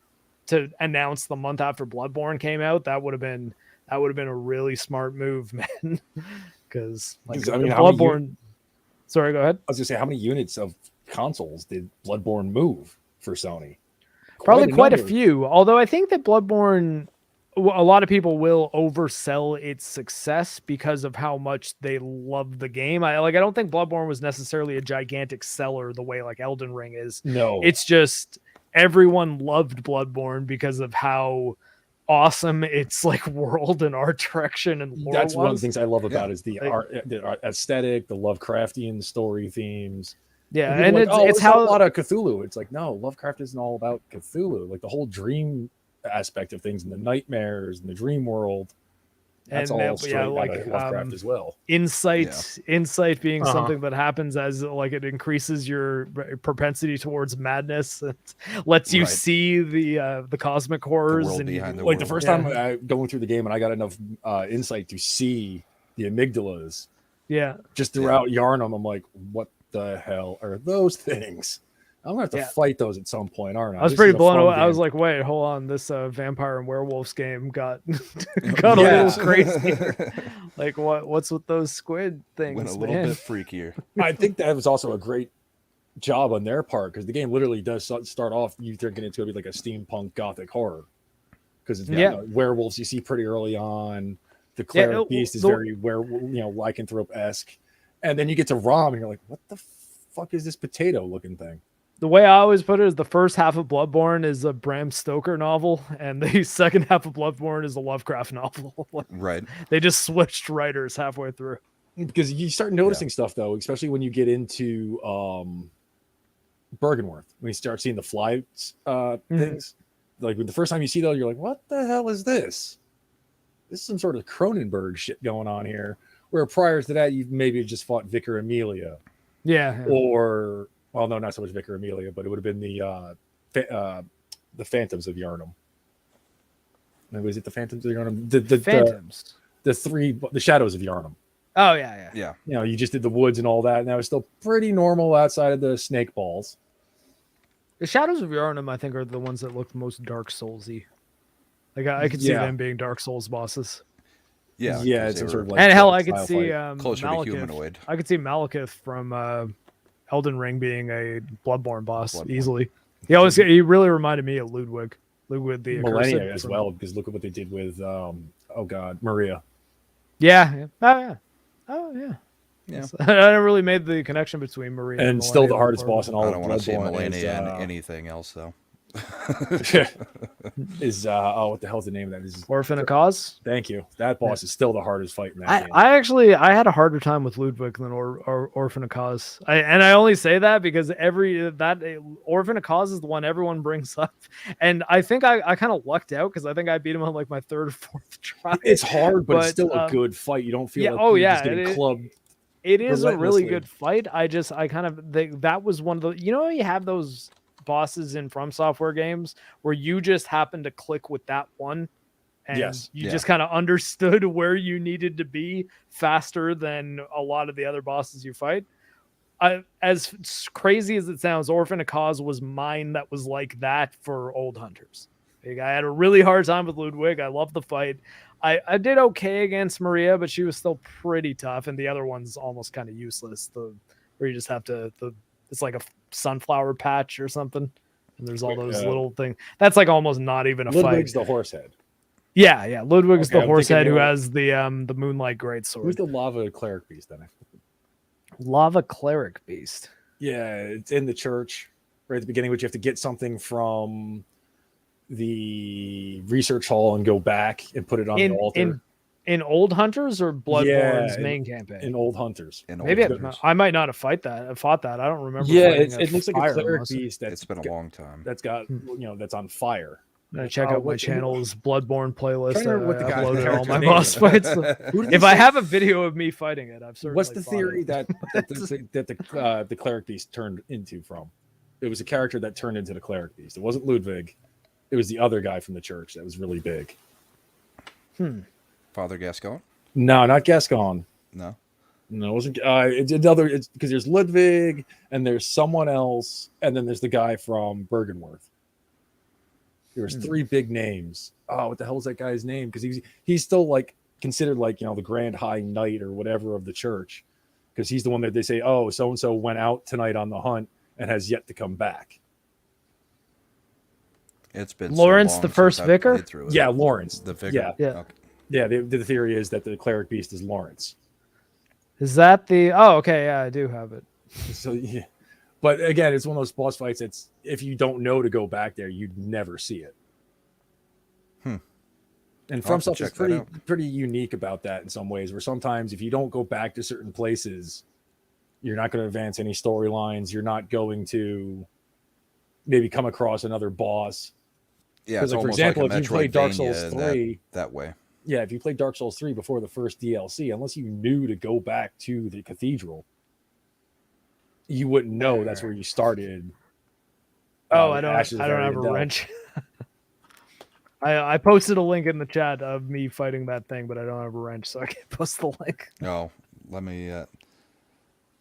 announce the month after Bloodborne came out, that would have been a really smart move, man. Because like, I mean, Bloodborne. Sorry, go ahead. I was gonna say, how many units of consoles did Bloodborne move for Sony? Probably quite a few. Although I think that Bloodborne, a lot of people will oversell its success because of how much they love the game. I don't think Bloodborne was necessarily a gigantic seller the way like Elden Ring is. No, it's just everyone loved Bloodborne because of how awesome its like world and art direction and lore that's one of the things I love about is the art aesthetic, the Lovecraftian story themes. Yeah, and it's how a lot of Cthulhu. It's like, no, Lovecraft isn't all about Cthulhu. Like the whole dream aspect of things and the nightmares and the dream world. That's all straight out of Lovecraft as well. Insight being something that happens as like it increases your propensity towards madness and lets you see the cosmic horrors. The first time I going through the game and I got enough insight to see the amygdalas. Yeah. Just throughout Yharnam, I'm like, what the hell are those things? I'm gonna have to fight those at some point, aren't I? I was pretty blown away. I was like, wait, hold on. This vampire and werewolves game got a little crazy. Like what's with those squid things? Went a little bit freakier. I think that was also a great job on their part because the game literally does start off you thinking it's gonna be like a steampunk gothic horror. Because it's werewolves you see pretty early on. The cleric beast is very lycanthrope-esque. And then you get to Rom and you're like, what the fuck is this potato looking thing? The way I always put it is the first half of Bloodborne is a Bram Stoker novel, and the second half of Bloodborne is a Lovecraft novel. Right. They just switched writers halfway through. Because you start noticing stuff, though, especially when you get into Bergenworth. When you start seeing the flights things. Like the first time you see those, you're like, what the hell is this? This is some sort of Cronenberg shit going on here. Where prior to that, you maybe just fought Vicar Amelia. Yeah. Or... Well, no, not so much Vicar Amelia, but it would have been the Phantoms of Yharnam. Was it the Phantoms of Yharnam? The Phantoms. The Shadows of Yharnam. Oh yeah. You know, you just did the woods and all that, and that was still pretty normal outside of the snake balls. The Shadows of Yharnam, I think, are the ones that look most Dark Soulsy. Like I could see them being Dark Souls bosses. Yeah, it's sort of like and hell, I could see closer Malekith. to humanoid. I could see Malekith from Elden Ring being a Bloodborne boss easily. He really reminded me of Ludwig the Millennia as well, because look at what they did with Maria. Yeah. Oh yeah. I never really made the connection between Maria and still the hardest boss in all of Bloodborne. I don't want to see Millennia in anything else though. Is what the hell's the name of that? Is Orphan of Cause? Thank you. That boss is still the hardest fight in that game. I had a harder time with Ludwig than Orphan of Cause. I only say that because Orphan of Cause is the one everyone brings up, and I think I kind of lucked out because I think I beat him on like my third or fourth try. It's hard, but it's still a good fight. You don't feel like you're just getting clubbed It is a really relentlessly. good fight. That was one of the, you have those bosses in From Software games where you just happen to click with that one and Yes. you Yeah. just kind of understood where you needed to be faster than a lot of the other bosses you fight. As crazy as it sounds, Orphan of Cause was mine that was like that for Old Hunters. Like, I had a really hard time with Ludwig. I loved the fight. I did okay against Maria, but she was still pretty tough, and the other one's almost kind of useless. Where you just have to it's like a sunflower patch or something, and there's all those little things. That's like almost not even a Ludwig's fight. the horse head. Yeah. Ludwig's Okay, the I'm horse head thinking who of- has the Moonlight Greatsword. Who's the lava cleric beast then? Lava Cleric Beast? Yeah, it's in the church right at the beginning, which you have to get something from the research hall and go back and put it on the altar. In Old Hunters or Bloodborne's main campaign? In Old Hunters. Maybe I might not have fought that. I don't remember. Yeah, fighting it looks like fire a cleric mostly. beast. It's been a long time. That's got that's on fire. I'm gonna check out my channel's Bloodborne playlist. Trying to remember what the guy's uploaded all character's my name boss is. fights. Who did If they I say- have a video of me fighting it, I've certainly. What's the fought theory it. that the cleric beast turned into from? It was a character that turned into the cleric beast. It wasn't Ludwig. It was the other guy from the church that was really big. Father Gascon? No, not Gascon. No. No, it wasn't. It's another. It's because there's Ludwig and there's someone else, and then there's the guy from Bergenworth. There was three big names. Oh, what the hell is that guy's name? Because he's still like considered like the Grand High Knight or whatever of the church, because he's the one that they say, oh, so and so went out tonight on the hunt and has yet to come back. It's been Lawrence, so long the first since I've vicar? played through it. Yeah, Lawrence. The vicar. Yeah. Okay. Yeah, the theory is that the cleric beast is Lawrence. Is that the? Oh, okay. Yeah, I do have it. So yeah, but again, it's one of those boss fights. It's if you don't know to go back there, you'd never see it. And I'll have to FromSoft is check that out. pretty unique about that in some ways. Where sometimes if you don't go back to certain places, you're not going to advance any storylines. You're not going to maybe come across another boss. Yeah, Because, it's like, for almost example, like a if you played Dark Metroidvania Souls in 3, that way. yeah, if you played Dark Souls 3 before the first DLC, unless you knew to go back to the cathedral, you wouldn't know that's where you started. Oh, the I don't Ashes of have a Ariandel. wrench. I posted a link in the chat of me fighting that thing, but I don't have a wrench, so I can't post the link. No, let me.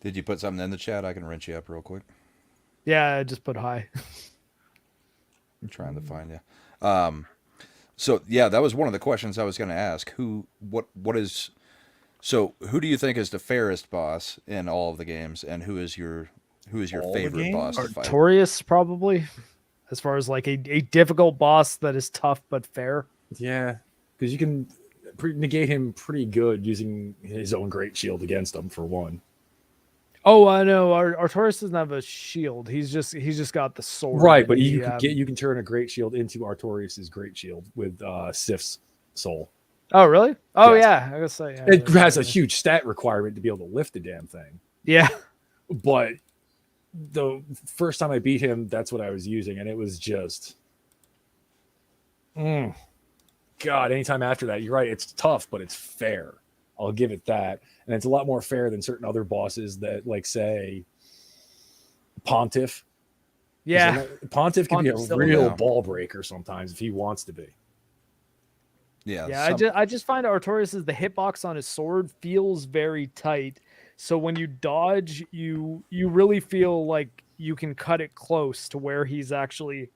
Did you put something in the chat? I can wrench you up real quick. Yeah, I just put hi. I'm trying to find you. So yeah, that was one of the questions I was going to ask. Who do you think is the fairest boss in all of the games, and who is your All the favorite boss to games? fight? Artorias, probably, as far as like a difficult boss that is tough but fair. Yeah, because you can negate him pretty good using his own great shield against him for one. Oh, I know. Artorias doesn't have a shield. He's just got the sword. Right, and but he, you can turn a great shield into Artorias' great shield with Sif's soul. Oh, really? Oh, Yes. yeah. I guess so. Yeah. It has a huge stat requirement to be able to lift the damn thing. Yeah. But the first time I beat him, that's what I was using, and it was just, God. Anytime after that, you're right. It's tough, but it's fair. I'll give it that, and it's a lot more fair than certain other bosses that, like, say, Pontiff. Yeah. Pontiff can be a Pontiff's still real there. ball breaker sometimes if he wants to be. Yeah, Yeah, I just find Artorias' the hitbox on his sword feels very tight. So when you dodge, you really feel like you can cut it close to where he's actually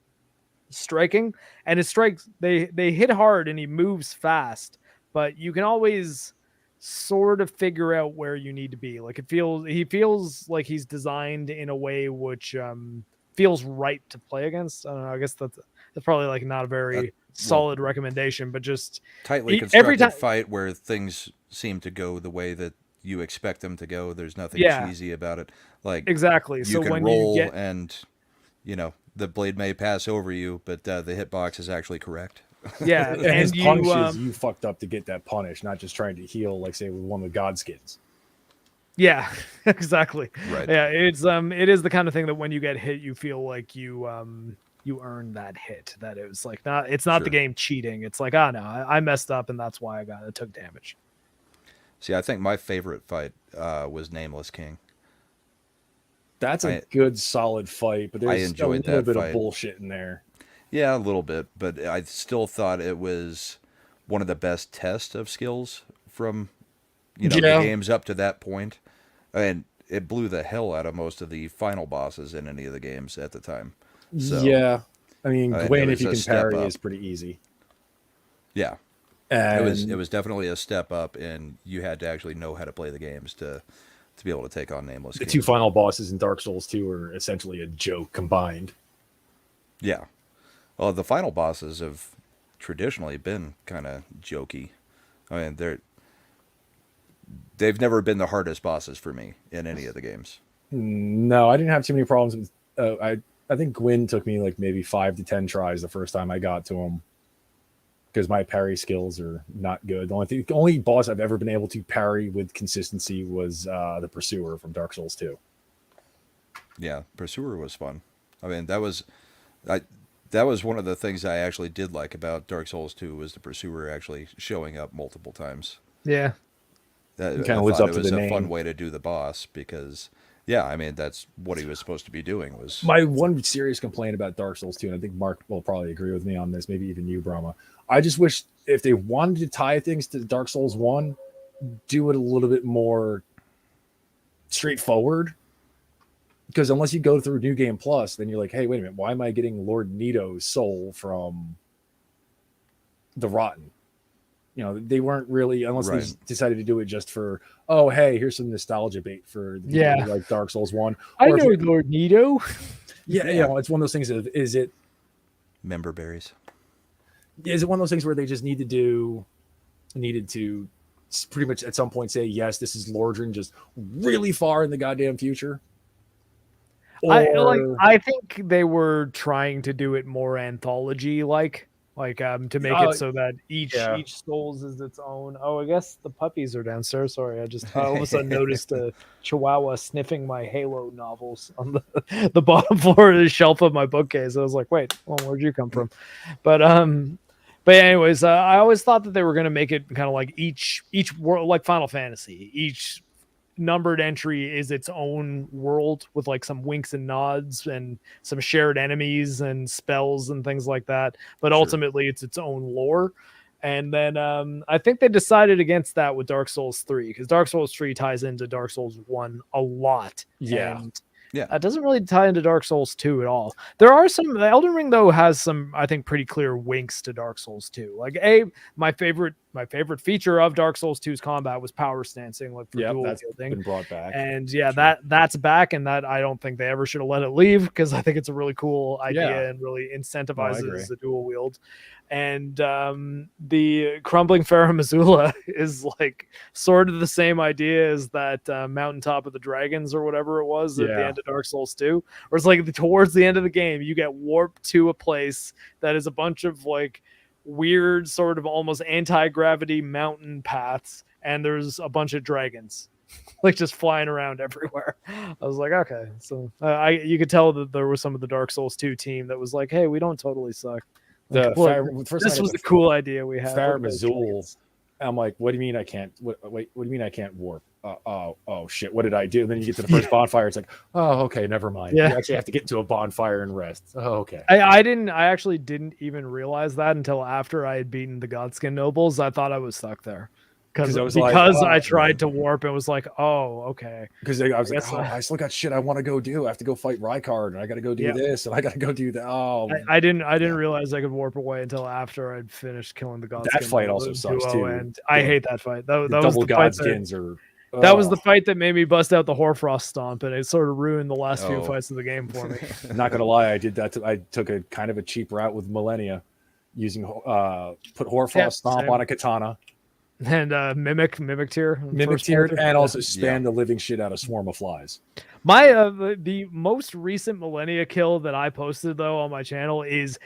striking. And his strikes they hit hard and he moves fast, but you can always sort of figure out where you need to be. Like he feels like he's designed in a way which feels right to play against. I don't know, I guess that's probably like not a very solid recommendation, but just tightly every constructed time fight where things seem to go the way that you expect them to go. There's nothing Yeah. cheesy about it. Like exactly. you So can when roll you get and the blade may pass over you, but the hitbox is actually correct. yeah, And his and you punishes, you fucked up to get that punish, not just trying to heal, like, say, with one of the godskins. yeah, exactly. Right. Yeah, it is the kind of thing that when you get hit, you feel like you earned that hit. That it was like it's not the Sure. game cheating. It's like, oh no, I messed up and that's why I took damage. See, I think my favorite fight was Nameless King. That's a I good solid fight, but I there's a enjoyed little that bit of fight. bullshit in there. Yeah, a little bit, but I still thought it was one of the best tests of skills from, the Yeah, games up to that point. And it blew the hell out of most of the final bosses in any of the games at the time. So, yeah. I mean, and it Gwen, if was you a can step parry, up. is pretty easy. Yeah, it And was definitely a step up, and you had to actually know how to play the games to be able to take on Nameless the two King. final bosses in Dark Souls 2 are essentially a joke combined. Yeah. Well, the final bosses have traditionally been kind of jokey. I mean, they've never been the hardest bosses for me in any of the games. No, I didn't have too many problems with. I think Gwyn took me like maybe 5 to 10 tries the first time I got to him because my parry skills are not good. The only boss I've ever been able to parry with consistency was the Pursuer from Dark Souls 2. Yeah, Pursuer was fun. I mean, I that was one of the things I actually did like about Dark Souls 2 was the Pursuer actually showing up multiple times. Yeah. He That kind I of lives thought up it to the was a fun name. way to do the boss because, yeah, I mean that's what he was supposed to be doing was My one serious complaint about Dark Souls 2, and I think Mark will probably agree with me on this, maybe even you, Brahma. I just wish if they wanted to tie things to Dark Souls 1, do it a little bit more straightforward. Because unless you go through New Game Plus, then you're like, hey, wait a minute, why am I getting Lord Nito's soul from the Rotten? They weren't really, unless they right. decided to do it just for, oh, hey, here's some nostalgia bait for the people who Yeah. like Dark Souls 1. I Or if know you, Lord Nito. yeah, Yeah. it's one of those things of, Member berries. is it one of those things where they just needed to pretty much at some point say, yes, this is Lordran just really far in the goddamn future? Or, I think they were trying to do it more anthology like to make it so that yeah. each souls is its own. Oh, I guess the puppies are downstairs. Sorry, I just all of a sudden noticed a chihuahua sniffing my Halo novels on the bottom floor of the shelf of my bookcase. I was like, wait, well, where'd you come from? But anyways, I always thought that they were going to make it kind of like each world, like Final Fantasy. Each numbered entry is its own world with like some winks and nods and some shared enemies and spells and things like that. But Sure. ultimately, it's its own lore. And then I think they decided against that with Dark Souls 3 because Dark Souls 3 ties into Dark Souls 1 a lot. Yeah. And Yeah. it doesn't really tie into Dark Souls 2 at all. There are some. The Elden Ring though has some, I think, pretty clear winks to Dark Souls 2. Like my favorite feature of Dark Souls 2's combat was power stancing, like for dual That's wielding. been brought back. And yeah, Sure. that's back, and that I don't think they ever should have let it leave because I think it's a really cool idea Yeah. and really agree. incentivizes the dual wield. And the crumbling Farum Azula is like sort of the same idea as that mountaintop of the dragons or whatever it was at the end of Dark Souls 2, where it's like towards the end of the game you get warped to a place that is a bunch of like weird sort of almost anti-gravity mountain paths, and there's a bunch of dragons like just flying around everywhere. I was like, okay, so you could tell that there was some of the Dark Souls 2 team that was like, hey, we don't totally suck. Like, this was the cool idea we had. Farum Azula. I'm like, what do you mean I can't? What do you mean I can't warp? Oh shit! What did I do? And then you get to the first bonfire. It's like, oh, okay, never mind. Yeah. You actually have to get into a bonfire and rest. Oh, okay. I actually didn't even realize that until after I had beaten the Godskin nobles. I thought I was stuck there because I tried to warp and was like, oh, okay. Because I was like, I still got shit I want to go do. I have to go fight Rykard, and I got to go do this, and I got to go do that. Oh, I didn't realize I could warp away until after I'd finished killing the Godskin. That fight also sucks too, and I hate that fight. That was double the fight Godskins are. That was the fight that made me bust out the Hoarfrost stomp, and it sort of ruined the last few fights of the game for me. Not gonna lie, I did that. I took a kind of a cheap route with Millennia, using put Hoarfrost stomp on a katana, and mimic tier, and also spam the living shit out of Swarm of Flies. My the most recent Millennia kill that I posted though on my channel is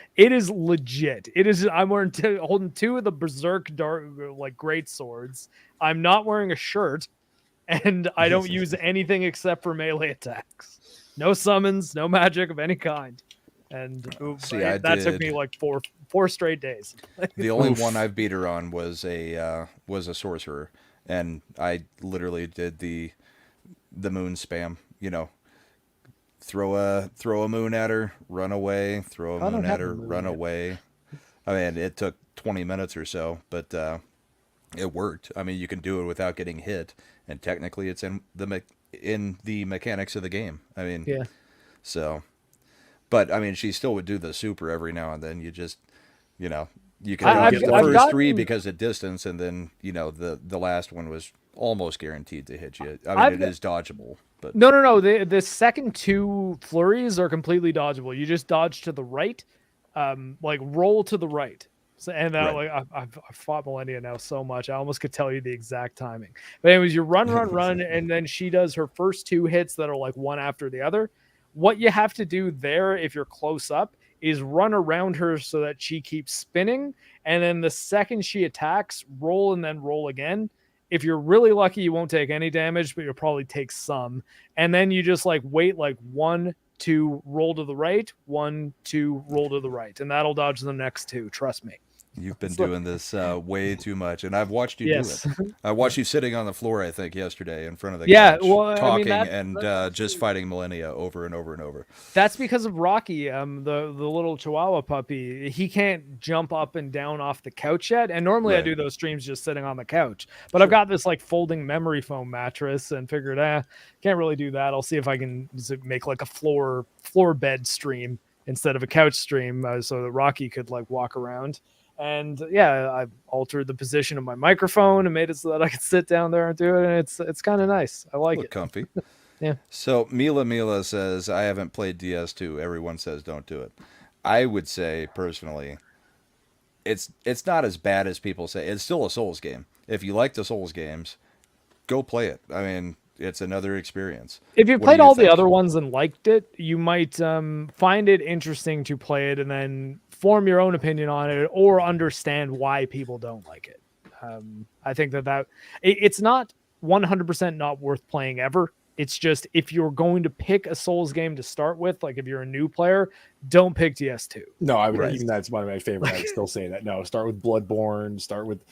legit. I'm holding two of the Berserk dark like great swords. I'm not wearing a shirt, and I don't use anything except for melee attacks. No summons, no magic of any kind. And that took me like four straight days. The only one I've beat her on was a sorcerer, and I literally did the moon spam. Throw a moon at her, run away. Throw a I don't moon at have the her, moon run yet. away. I mean, it took 20 minutes or so, but it worked. I mean, you can do it without getting hit, and technically, it's in the mechanics of the game. I mean, Yeah. so, but I mean, she still would do the super every now and then. You just, you can I've dodge the I've first three gotten- because of distance, and then the last one was almost guaranteed to hit you. I mean, I've- it is dodgeable, but No. The second two flurries are completely dodgeable. You just dodge to the right, like roll to the right. So, and Right. like I've fought Millennia now so much, I almost could tell you the exact timing. But anyways, you run, and then she does her first two hits that are like one after the other. What you have to do there, if you're close up, is run around her so that she keeps spinning, and then the second she attacks, roll and then roll again. If you're really lucky, you won't take any damage, but you'll probably take some. And then you just like wait, like 1, 2, roll to the right, 1, 2, roll to the right, and that'll dodge the next two. Trust me. you've been So- doing this way too much, and I've watched you Yes. do it. I watched you sitting on the floor, I think, yesterday in front of the Yeah, couch, well, I mean, talking that's and just fighting Millennia over and over and over. That's because of Rocky, the little Chihuahua puppy. He can't jump up and down off the couch yet, and normally I Right. do those streams just sitting on the couch. But I've got this like folding memory foam mattress, and figured, can't really do that. I'll see if I can make like a floor bed stream instead of a couch stream, so that Rocky could like walk around. And yeah, I altered the position of my microphone and made it so that I could sit down there and do it, and it's kind of nice. I like Look it. comfy. Yeah. So Mila says, I haven't played DS2. Everyone says don't do it. I would say personally, it's not as bad as people say. It's still a Souls game. If you like the Souls games, go play it. I mean, it's another experience. If you What do played you all the think? other ones and liked it, you might find it interesting to play it and then form your own opinion on it, or understand why people don't like it. I think it's not 100% not worth playing ever. It's just, if you're going to pick a Souls game to start with, like if you're a new player, don't pick DS2. No, I would Right. even that's one of my favorite. I would still say that. No, start with Bloodborne, start with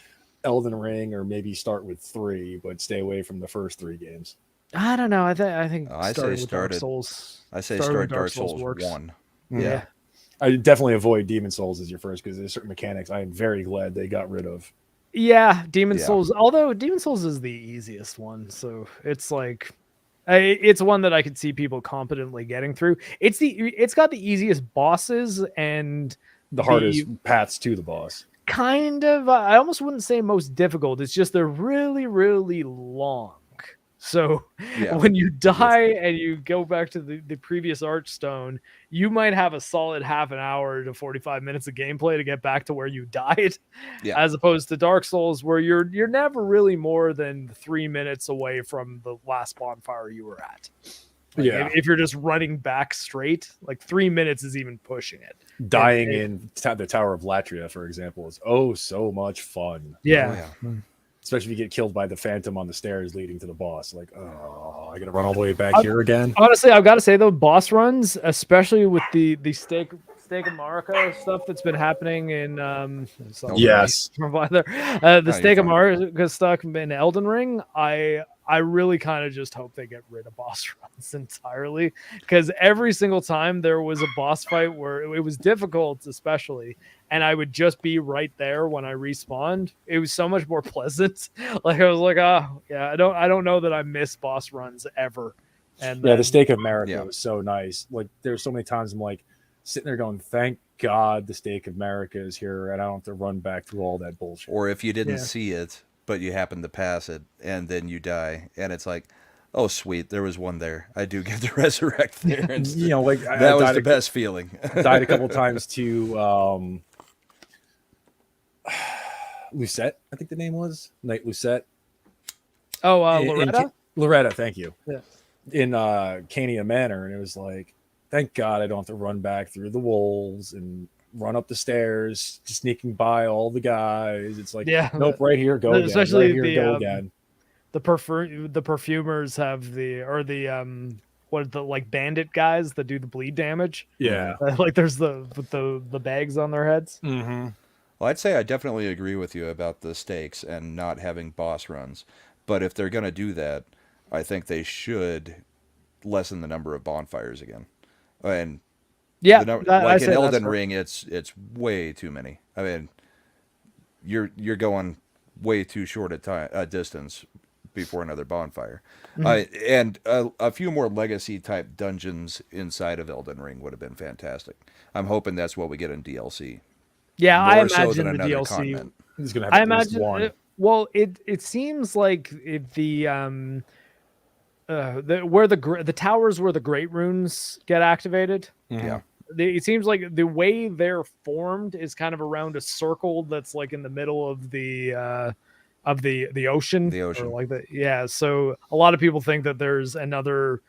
Elden Ring, or maybe start with 3, but stay away from the first 3 games. I don't know. I think I say starting with Dark started- Souls. I say Starting start with Dark Souls works. 1. Yeah. I definitely avoid Demon Souls as your first, because there's certain mechanics I am very glad they got rid of. Yeah, Demon Yeah. Souls. Although Demon Souls is the easiest one, so it's like, it's one that I could see people competently getting through. It's got the easiest bosses and The hardest paths to the boss. kind of. I almost wouldn't say most difficult. It's just they're really, really long. So Yeah. when you die and you go back to the previous Archstone, you might have a solid half an hour to 45 minutes of gameplay to get back to where you died. Yeah. As opposed to Dark Souls, where you're never really more than 3 minutes away from the last bonfire you were at. Like, Yeah. if you're just running back straight, like 3 minutes is even pushing it. Dying it- in the Tower of Latria, for example, is so much fun. Yeah. Oh, yeah. Especially if you get killed by the Phantom on the stairs leading to the boss. Like, oh, I gotta run all the way back here again. Honestly, I've got to say though, boss runs, especially with the steak of Marika stuff that's been happening in Yes. from either the you're steak of fine. Marika stuff in Elden Ring, I really kind of just hope they get rid of boss runs entirely, because every single time there was a boss fight where it was difficult, especially, and I would just be right there when I respawned. It was so much more pleasant. Like I was like, oh yeah, I don't know that I miss boss runs ever. And Yeah, then- the Steak of Marika Yeah. was so nice. Like, there's so many times I'm like sitting there going, thank God the Steak of Marika is here and I don't have to run back through all that bullshit. Or if you didn't Yeah. see it, but you happen to pass it, and then you die, and it's like, oh sweet, there was one there. I do get to resurrect there. And You know, like I that was died the best feeling. died a couple times to Lucette, I think the name was Knight Lucette. Oh, In- Loretta. Loretta, thank you. Yeah. In Cania Manor, and it was like, thank God I don't have to run back through the wolves and run up the stairs, just sneaking by all the guys. It's like, Yeah. nope, right here, go again. Especially Right here, the, go um, again. The perfumers have the like bandit guys that do the bleed damage. Yeah. Like there's the bags on their heads. Mm-hmm. Well, I'd say I definitely agree with you about the stakes and not having boss runs. But if they're going to do that, I think they should lessen the number of bonfires again. And Yeah, I like in say that's Elden fair. Ring, it's way too many. I mean, you're going way too short a time a distance before another bonfire. Mhm. And a few more legacy type dungeons inside of Elden Ring would have been fantastic. I'm hoping that's what we get in DLC, Yeah, I more so than imagine the another DLC. continent. He's gonna have I at least imagine. one. Well, it seems like where the towers where the great runes get activated. Yeah, It seems like the way they're formed is kind of around a circle that's like in the middle of the ocean the or ocean. like the yeah. So a lot of people think that there's another.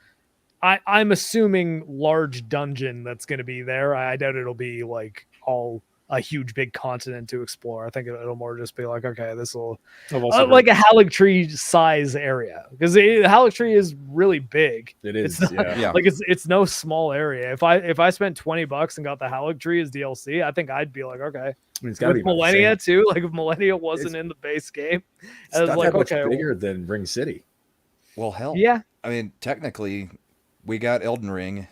I'm assuming large dungeon that's going to be there. I doubt it'll be like all a huge big continent to explore. I think it'll more just be like, okay, this will I've also like heard a Haligtree size area because Haligtree is really big. it It's is. not, Yeah. Yeah, like it's no small area. If I spent $20 and got the Haligtree as DLC, I think I'd be like, okay. I mean, it's got to be With about the Millennia same. too, like if Millennia wasn't It's- in the base game, It's I was not like, that much okay, bigger than Ring City. well, hell. yeah, I mean, technically, we got Elden Ring,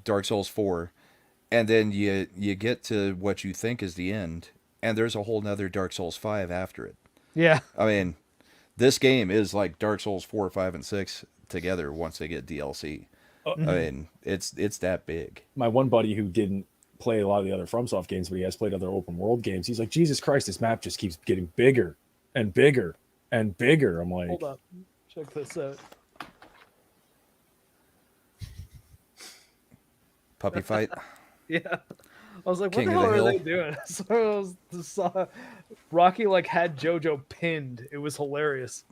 Dark Souls 4, and then you get to what you think is the end, and there's a whole nother Dark Souls 5 after it. yeah. I mean, this game is like Dark Souls 4, 5, and 6 together once they get DLC. I mean, it's that big. My one buddy who didn't play a lot of the other FromSoft games, but he has played other open world games. He's like, Jesus Christ, this map just keeps getting bigger and bigger and bigger. I'm like, Hold up, check this out. Puppy fight. Yeah. I was like, what King the of hell the are Hill. they doing? So I saw Rocky like had JoJo pinned. It was hilarious.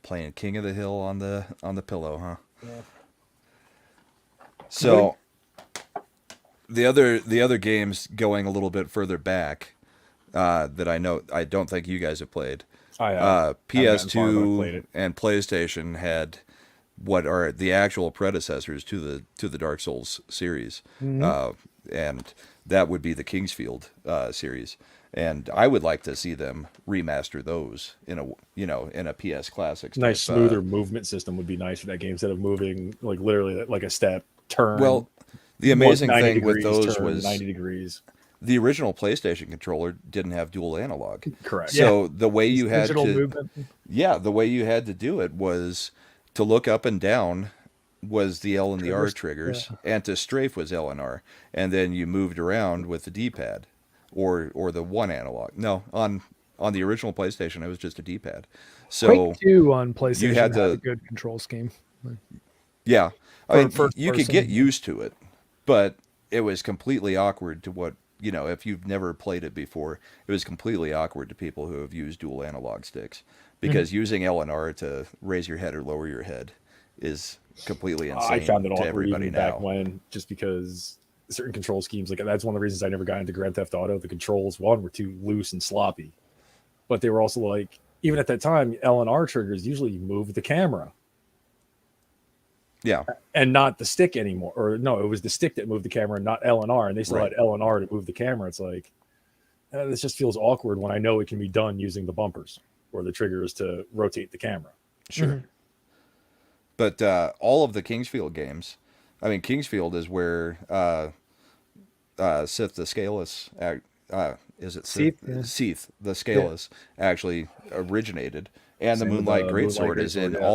Playing King of the Hill on the pillow, huh? Yeah. So the other games going a little bit further back that I don't think you guys have played. I haven't gotten far, but I played PS2 it. and PlayStation had what are the actual predecessors to the Dark Souls series, and that would be the Kingsfield series. And I would like to see them remaster those in a PS Classics. Nice, type, smoother movement system would be nice for that game instead of moving like literally like a step turn. Well, the amazing 90 thing with degrees, those turn was 90 degrees. the original PlayStation controller didn't have dual analog. Correct. So the way you had Digital to movement. the way you had to do it was to look up and down was the L and the R triggers, and to strafe was L and R, and then you moved around with the D-pad, or the one analog. No, on the original PlayStation, it was just a D-pad. So Quake 2 on PlayStation had had to- a good control scheme. yeah, I mean, first you could get person. used to it, but it was completely awkward to what if you've never played it before, it was completely awkward to people who have used dual analog sticks because using L and R to raise your head or lower your head is completely insane I found it to awkward everybody even now. back when, just because certain control schemes, like that's one of the reasons I never got into Grand Theft Auto. The controls, one, were too loose and sloppy, but they were also like, even at that time, L and R triggers usually move the camera Yeah, and not the stick anymore. Or no, it was the stick that moved the camera, not L and R, and they still Right. had L and R to move the camera. It's like this just feels awkward when I know it can be done using the bumpers or the triggers to rotate the camera. sure. But all of the Kingsfield games, I mean, Kingsfield is where Sith the Scaleless, is it Sith? Seath, yeah. Seath the Scaleless actually originated, and the Same with Moonlight the Greatsword Moonlight is in Greatsword, yeah.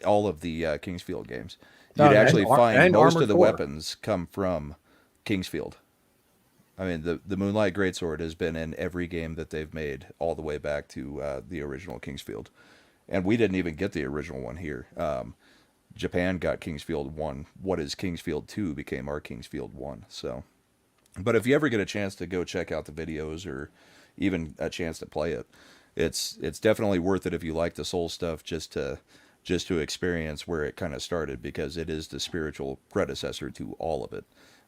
all of the Kingsfield games. Oh, You'd and actually find and most Armored of the Core. weapons come from Kingsfield. I mean, the Moonlight Greatsword has been in every game that they've made all the way back to the original Kingsfield. And we didn't even get the original one here. Japan got Kingsfield 1. What is Kingsfield 2 became our Kingsfield 1. So, but if you ever get a chance to go check out the videos or even a chance to play it, it's definitely worth it if you like the Soul stuff just to experience where it kind of started, because it is the spiritual predecessor to all of it.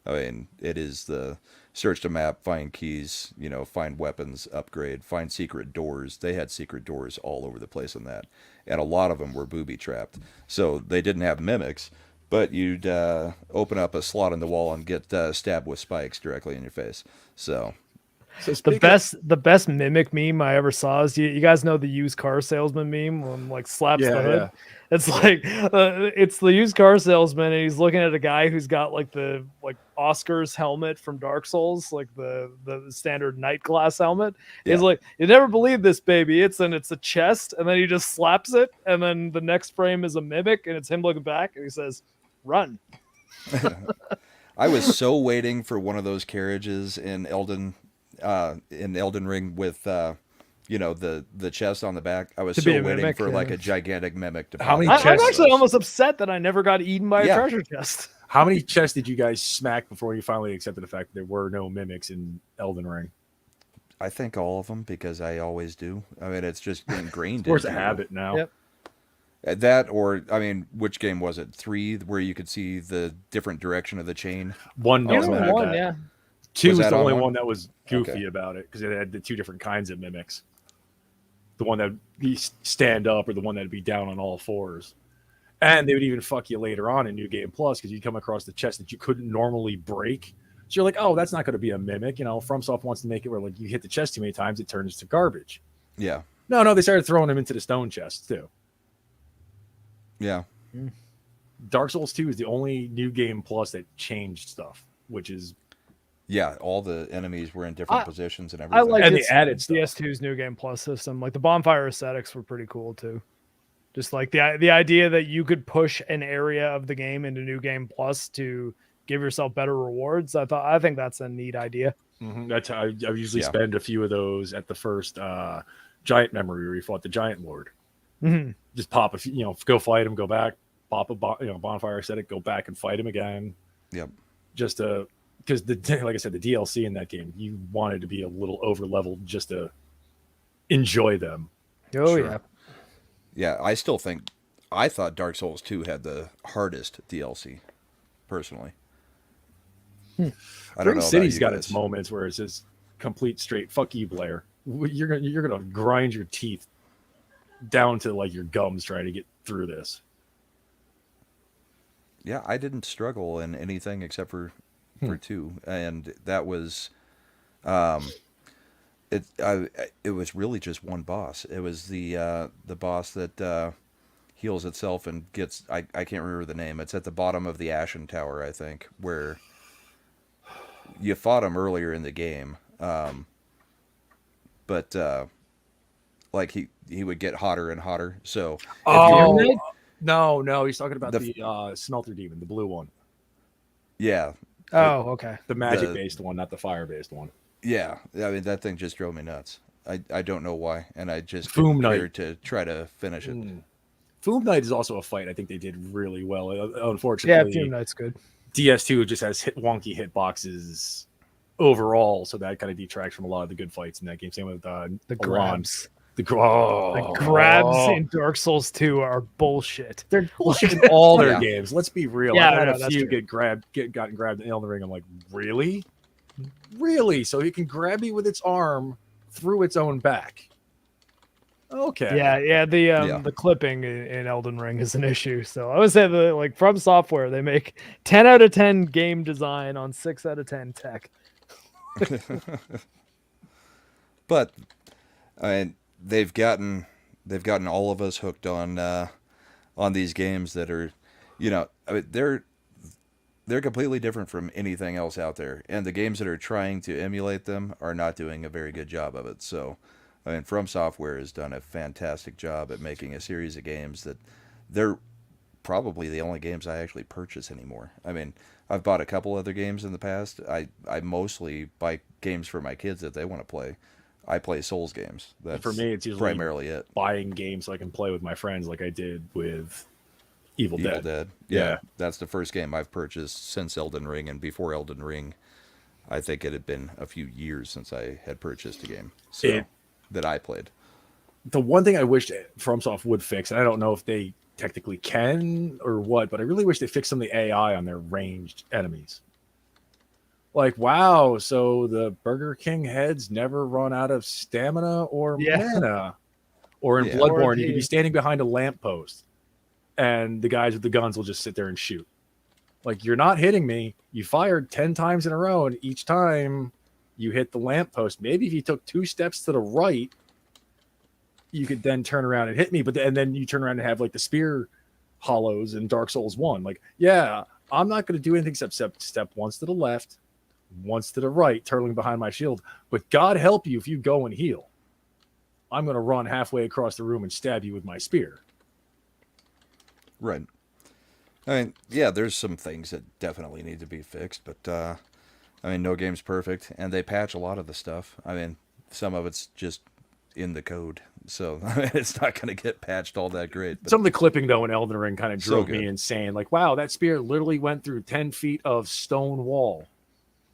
I mean, it is the search the map, find keys, find weapons, upgrade, find secret doors. They had secret doors all over the place in that. And a lot of them were booby trapped. So they didn't have mimics, but you'd open up a slot in the wall and get stabbed with spikes directly in your face. So So The best mimic meme I ever saw is you guys know the used car salesman meme when like slaps the hood. Yeah. It's like it's the used car salesman and he's looking at a guy who's got like the Oscar's helmet from Dark Souls, like the standard night glass helmet. He's like, you never believe this, baby. It's a chest, and then he just slaps it, and then the next frame is a mimic, and it's him looking back, and he says, "Run." I was so waiting for one of those carriages in Elden Ring with the chest on the back. I was To be so a waiting mimic, for yeah. like a gigantic mimic to How pop many out. I'm chests? actually almost upset that I never got eaten by a Yeah. treasure chest. How many chests did you guys smack before you finally accepted the fact that there were no mimics in Elden Ring? I think all of them because I always do. I mean, it's just ingrained. Or it's a into you. habit now. Yep. That, or I mean, which game was it? 3, where you could see the different direction of the chain. One doesn't Oh, have one, that. yeah. 2 Was was that the on only one? one that was goofy Okay. about it because it had the 2 different kinds of mimics. The one that would be stand up or the one that would be down on all fours. And they would even fuck you later on in New Game Plus because you'd come across the chest that you couldn't normally break. So you're like, oh, that's not going to be a mimic. FromSoft wants to make it where like you hit the chest too many times, it turns to garbage. Yeah, No, they started throwing them into the stone chests too. yeah. Dark Souls 2 is the only New Game Plus that changed stuff, which is Yeah, all the enemies were in different positions and I everything. like And its they added stuff. DS2's New Game Plus system. Like the bonfire aesthetics were pretty cool too. Just like the idea that you could push an area of the game into New Game Plus to give yourself better rewards. I think that's a neat idea. That's how I usually Yeah. spend a few of those at the first giant memory where you fought the giant lord. Mhm. Just pop a few, go fight him, go back, pop a bonfire aesthetic, go back and fight him again. Yep. Just because like I said, the DLC in that game, you wanted to be a little over leveled just to enjoy them. Oh Sure. yeah. Yeah, I thought Dark Souls 2 had the hardest DLC, personally. I don't Ring know about City's you got guys. its moments where it's just complete straight fuck you, Blair. You're gonna grind your teeth down to like your gums trying to get through this. Yeah, I didn't struggle in anything except for 2, and that was it was really just one boss. It was the boss that heals itself and gets I can't remember the name. It's at the bottom of the Ashen Tower, I think, where you fought him earlier in the game. But like he would get hotter and hotter. So Oh Pyramid? no, he's talking about The- the smelter demon, the blue one, yeah, Oh, okay. the magic based one, not the fire based one. yeah. I mean that thing just drove me nuts. I don't know why, and I just Foom didn't Knight. care to try to finish it. Foom Knight is also a fight I think they did really well. Yeah, Unfortunately, Fume Knight's good. DS2 just has wonky hitboxes overall, so that kind of detracts from a lot of the good fights in that game. Same with The Alon. grabs. The Grabs in Dark Souls 2 are bullshit. They're bullshit in all their Yeah. games. Let's be real. Yeah, I've had no, a that's few true. gotten grabbed in Elden Ring. I'm like, really? So he can grab me with its arm through its own back. Okay. Yeah. The clipping in Elden Ring is an issue. So I would say From Software, they make 10 out of 10 game design on 6 out of 10 tech. But I mean, they've gotten all of us hooked on these games that are, I mean, they're completely different from anything else out there, and the games that are trying to emulate them are not doing a very good job of it. So, I mean, From Software has done a fantastic job at making a series of games that they're probably the only games I actually purchase anymore. I mean, I've bought a couple other games in the past. I mostly buy games for my kids that they want to play. I play Souls games. That's For me, it's usually primarily it. buying games so I can play with my friends, like I did with Evil Evil Dead. Dead. Yeah, that's the first game I've purchased since Elden Ring, and before Elden Ring, I think it had been a few years since I had purchased a game that I played. The one thing I wish FromSoft would fix, and I don't know if they technically can or what, but I really wish they fixed some of the AI on their ranged enemies. Like, wow, so the Burger King heads never run out of stamina or mana. Or in Yeah. Bloodborne, you could be standing behind a lamppost and the guys with the guns will just sit there and shoot. Like, you're not hitting me. You fired 10 times in a row, and each time you hit the lamppost. Maybe if you took 2 steps to the right, you could then turn around and hit me. And then you turn around and have like the spear hollows in Dark Souls 1. Like, yeah, I'm not going to do anything except step once to the left, once to the right, turtling behind my shield. But God help you if you go and heal. I'm going to run halfway across the room and stab you with my spear. Right. I mean, yeah, there's some things that definitely need to be fixed, but I mean, no game's perfect, and they patch a lot of the stuff. I mean, some of it's just in the code, so I mean, it's not going to get patched all that great. But some of the clipping, though, in Elden Ring kind of so drove me insane. Like, wow, that spear literally went through 10 feet of stone wall.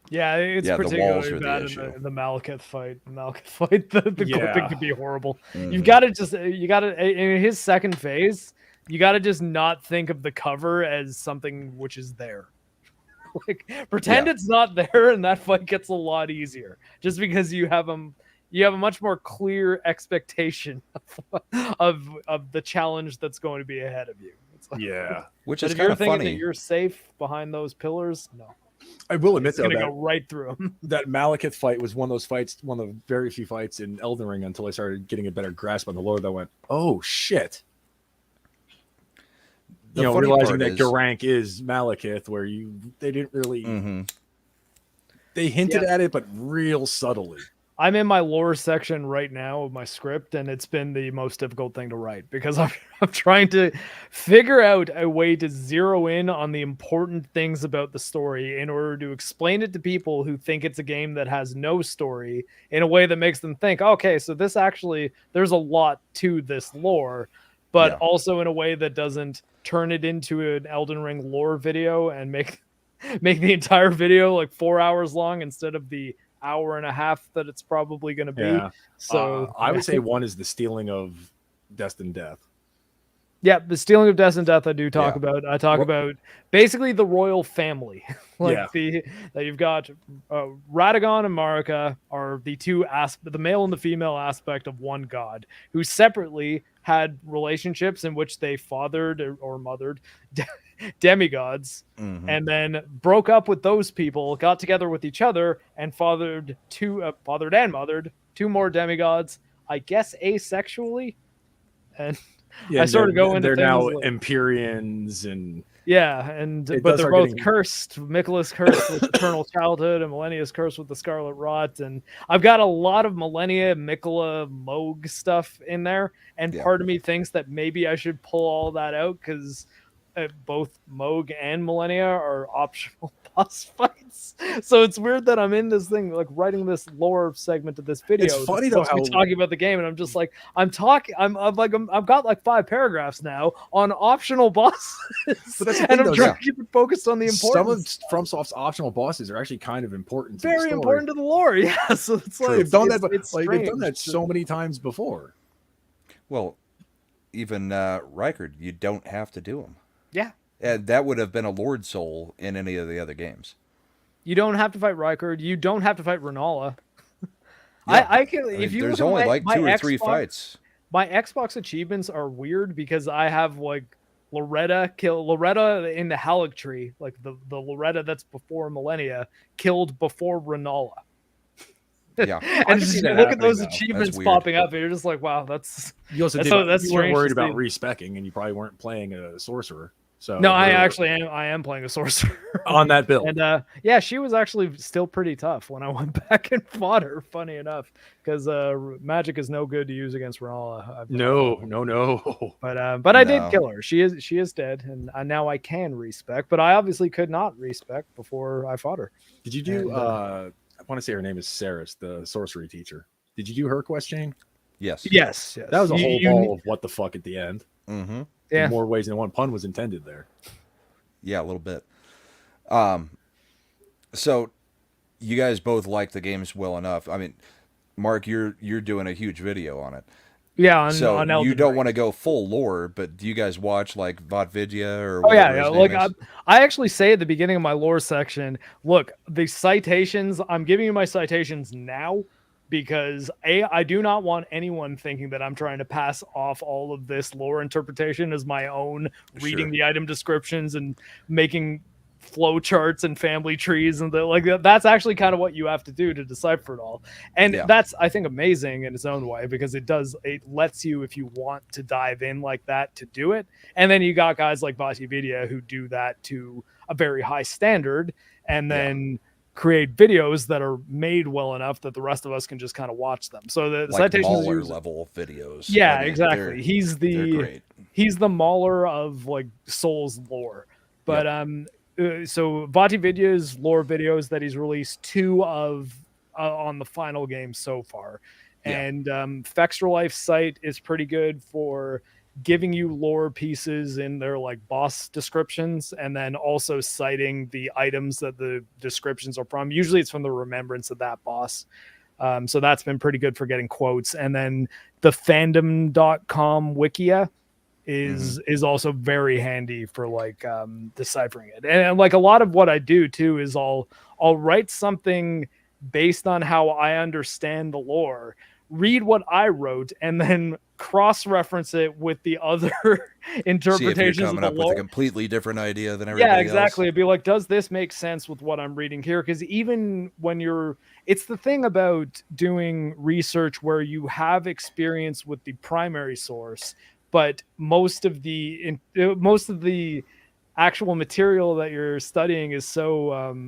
Yeah, it's Yeah, the walls particularly are the bad issue. in the Malekith fight. The Yeah. clipping could be horrible. Mhm. You've got to in his second phase, you got to just not think of the cover as something which is there. Like, pretend it's not there, and that fight gets a lot easier. Just because you have a much more clear expectation of the challenge that's going to be ahead of you. It's like, Yeah. which but is if you're kind of thinking funny. that you're safe behind those pillars, no, I will admit, it's though, gonna that go right through them. that Malekith fight was one of those fights, one of the very few fights in Elden Ring until I started getting a better grasp on the lore that went, oh, shit. The You know, funny realizing part that is- Garank is Malekith, where they didn't really, Mhm. they hinted at it, but real subtly. I'm in my lore section right now of my script, and it's been the most difficult thing to write because I'm trying to figure out a way to zero in on the important things about the story in order to explain it to people who think it's a game that has no story in a way that makes them think, okay, so this actually, there's a lot to this lore, but Yeah. also in a way that doesn't turn it into an Elden Ring lore video and make the entire video like 4 hours long instead of the hour and a half that it's probably going to be. Yeah. So I would say one is the stealing of Destined Death. yeah, the stealing of Death and Death I do talk Yeah. about. I talk about basically the royal family. Like Yeah. that you've got Radagon and Marika are the two the male and the female aspect of one god who separately had relationships in which they fathered or mothered demigods, Mhm. and then broke up with those people, got together with each other, and fathered and mothered 2 more demigods, I guess asexually. And Yeah, I sort of go into they're now things like- Empyreans and yeah, and It but does they're start both getting- cursed. Michaela's cursed with eternal childhood, and Millennia's cursed with the Scarlet Rot. And I've got a lot of Millennia, Mikola, Moog stuff in there. And Yeah. part of me thinks that maybe I should pull all that out because both Moog and Millennia are optional boss fights. So it's weird that I'm in this thing, like writing this lore segment of this video. It's funny, that's though, supposed to be how- talking about the game, and I'm just like, I've got like 5 paragraphs now on optional bosses. But that's the And thing, I'm though, trying yeah. to keep it focused on the importance. Some of FromSoft's optional bosses are actually kind of important. To the Very story. important to the lore. Yeah, so it's like They've done that, it's but they've done that strange. so many times before. Well, even Rykard, you don't have to do them. Yeah, And that would have been a Lord Soul in any of the other games. you don't have to fight Rykard. You don't have to fight Renala. Yeah. I can. I mean, If you there's look at only my, like my 2 or 3 Xbox fights. My Xbox achievements are weird because I have like Loretta in the Halleck tree, like the Loretta that's before Millennia, killed before Renala. Yeah. And can just see that look at those happening, though. achievements That's weird. popping up, and you're just like, wow, that's You also That's did, so- that's you weren't strange worried to about see. respecking, and you probably weren't playing a sorcerer. So no. I actually am. I am playing a sorcerer. on that build. And yeah, she was actually still pretty tough when I went back and fought her. Funny enough, because magic is no good to use against Renala. No. But I did No. kill her. She is dead, and now I can respec. But I obviously could not respec before I fought her. Did you do? And, I want to say her name is Saris, the sorcery teacher. Did you do her quest, Jane? Yes. Yes. That was a whole You- ball of what the fuck at the end. Mm-hmm. Yeah. In more ways than one. Pun was intended there. Yeah, a little bit. So you guys both like the games well enough. I mean, Mark, you're doing a huge video on it. Yeah. On So Elden you don't Ring. want to go full lore, but do you guys watch like Vodvidya or Oh yeah, whatever yeah. his Like name is? I actually say at the beginning of my lore section, look, the citations. I'm giving you my citations now because I do not want anyone thinking that I'm trying to pass off all of this lore interpretation as my own, reading Sure. the item descriptions and making flow charts and family trees and that's actually kind of what you have to do to decipher it all. And that's, I think, amazing in its own way, because it lets you, if you want to dive in like that, to do it. And then you got guys like Vidya who do that to a very high standard, and then create videos that are made well enough that the rest of us can just kind of watch them. So the like citations Mauler level videos. Yeah, I mean, exactly. He's great. He's the Mauler of like Souls lore. But so Vati Vidya's lore videos that he's released 2 of on the final game so far. And Fextra site is pretty good for giving you lore pieces in their like boss descriptions, and then also citing the items that the descriptions are from. Usually it's from the remembrance of that boss. So that's been pretty good for getting quotes. And then the fandom.com wikia is also very handy for like deciphering it. And like a lot of what I do too is I'll write something based on how I understand the lore, read what I wrote, and then cross-reference it with the other interpretations. See if you're coming up lore. with a completely different idea than everybody else. Yeah, exactly. It'd be like, does this make sense with what I'm reading here? Because even when it's the thing about doing research where you have experience with the primary source, but most of the actual material that you're studying is so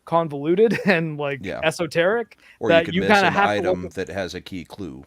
convoluted and like esoteric, or that you kind of an have item that has a key clue.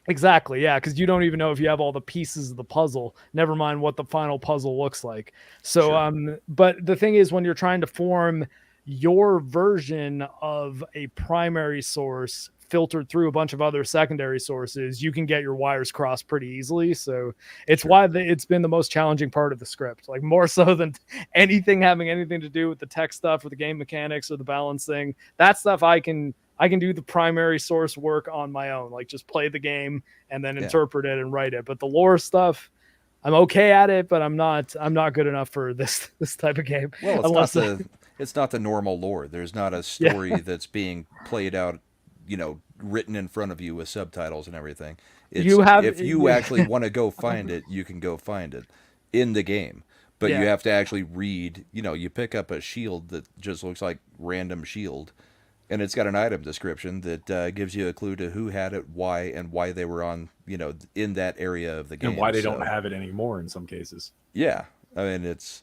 Exactly, yeah, because you don't even know if you have all the pieces of the puzzle, never mind what the final puzzle looks like. So but the thing is, when you're trying to form your version of a primary source filtered through a bunch of other secondary sources, you can get your wires crossed pretty easily. So it's why it's been the most challenging part of the script, like more so than anything having anything to do with the tech stuff or the game mechanics or the balancing. That stuff I can do the primary source work on my own, like just play the game and then interpret it and write it. But the lore stuff, I'm okay at it, but I'm not good enough for this type of game. Well, it's not the normal lore. There's not a story that's being played out, written in front of you with subtitles and everything. If you actually want to go find it, you can go find it in the game. But you have to actually read, you pick up a shield that just looks like random shield, and it's got an item description that gives you a clue to who had it, why they were on, in that area of the game. And why they don't have it anymore in some cases. Yeah. I mean, it's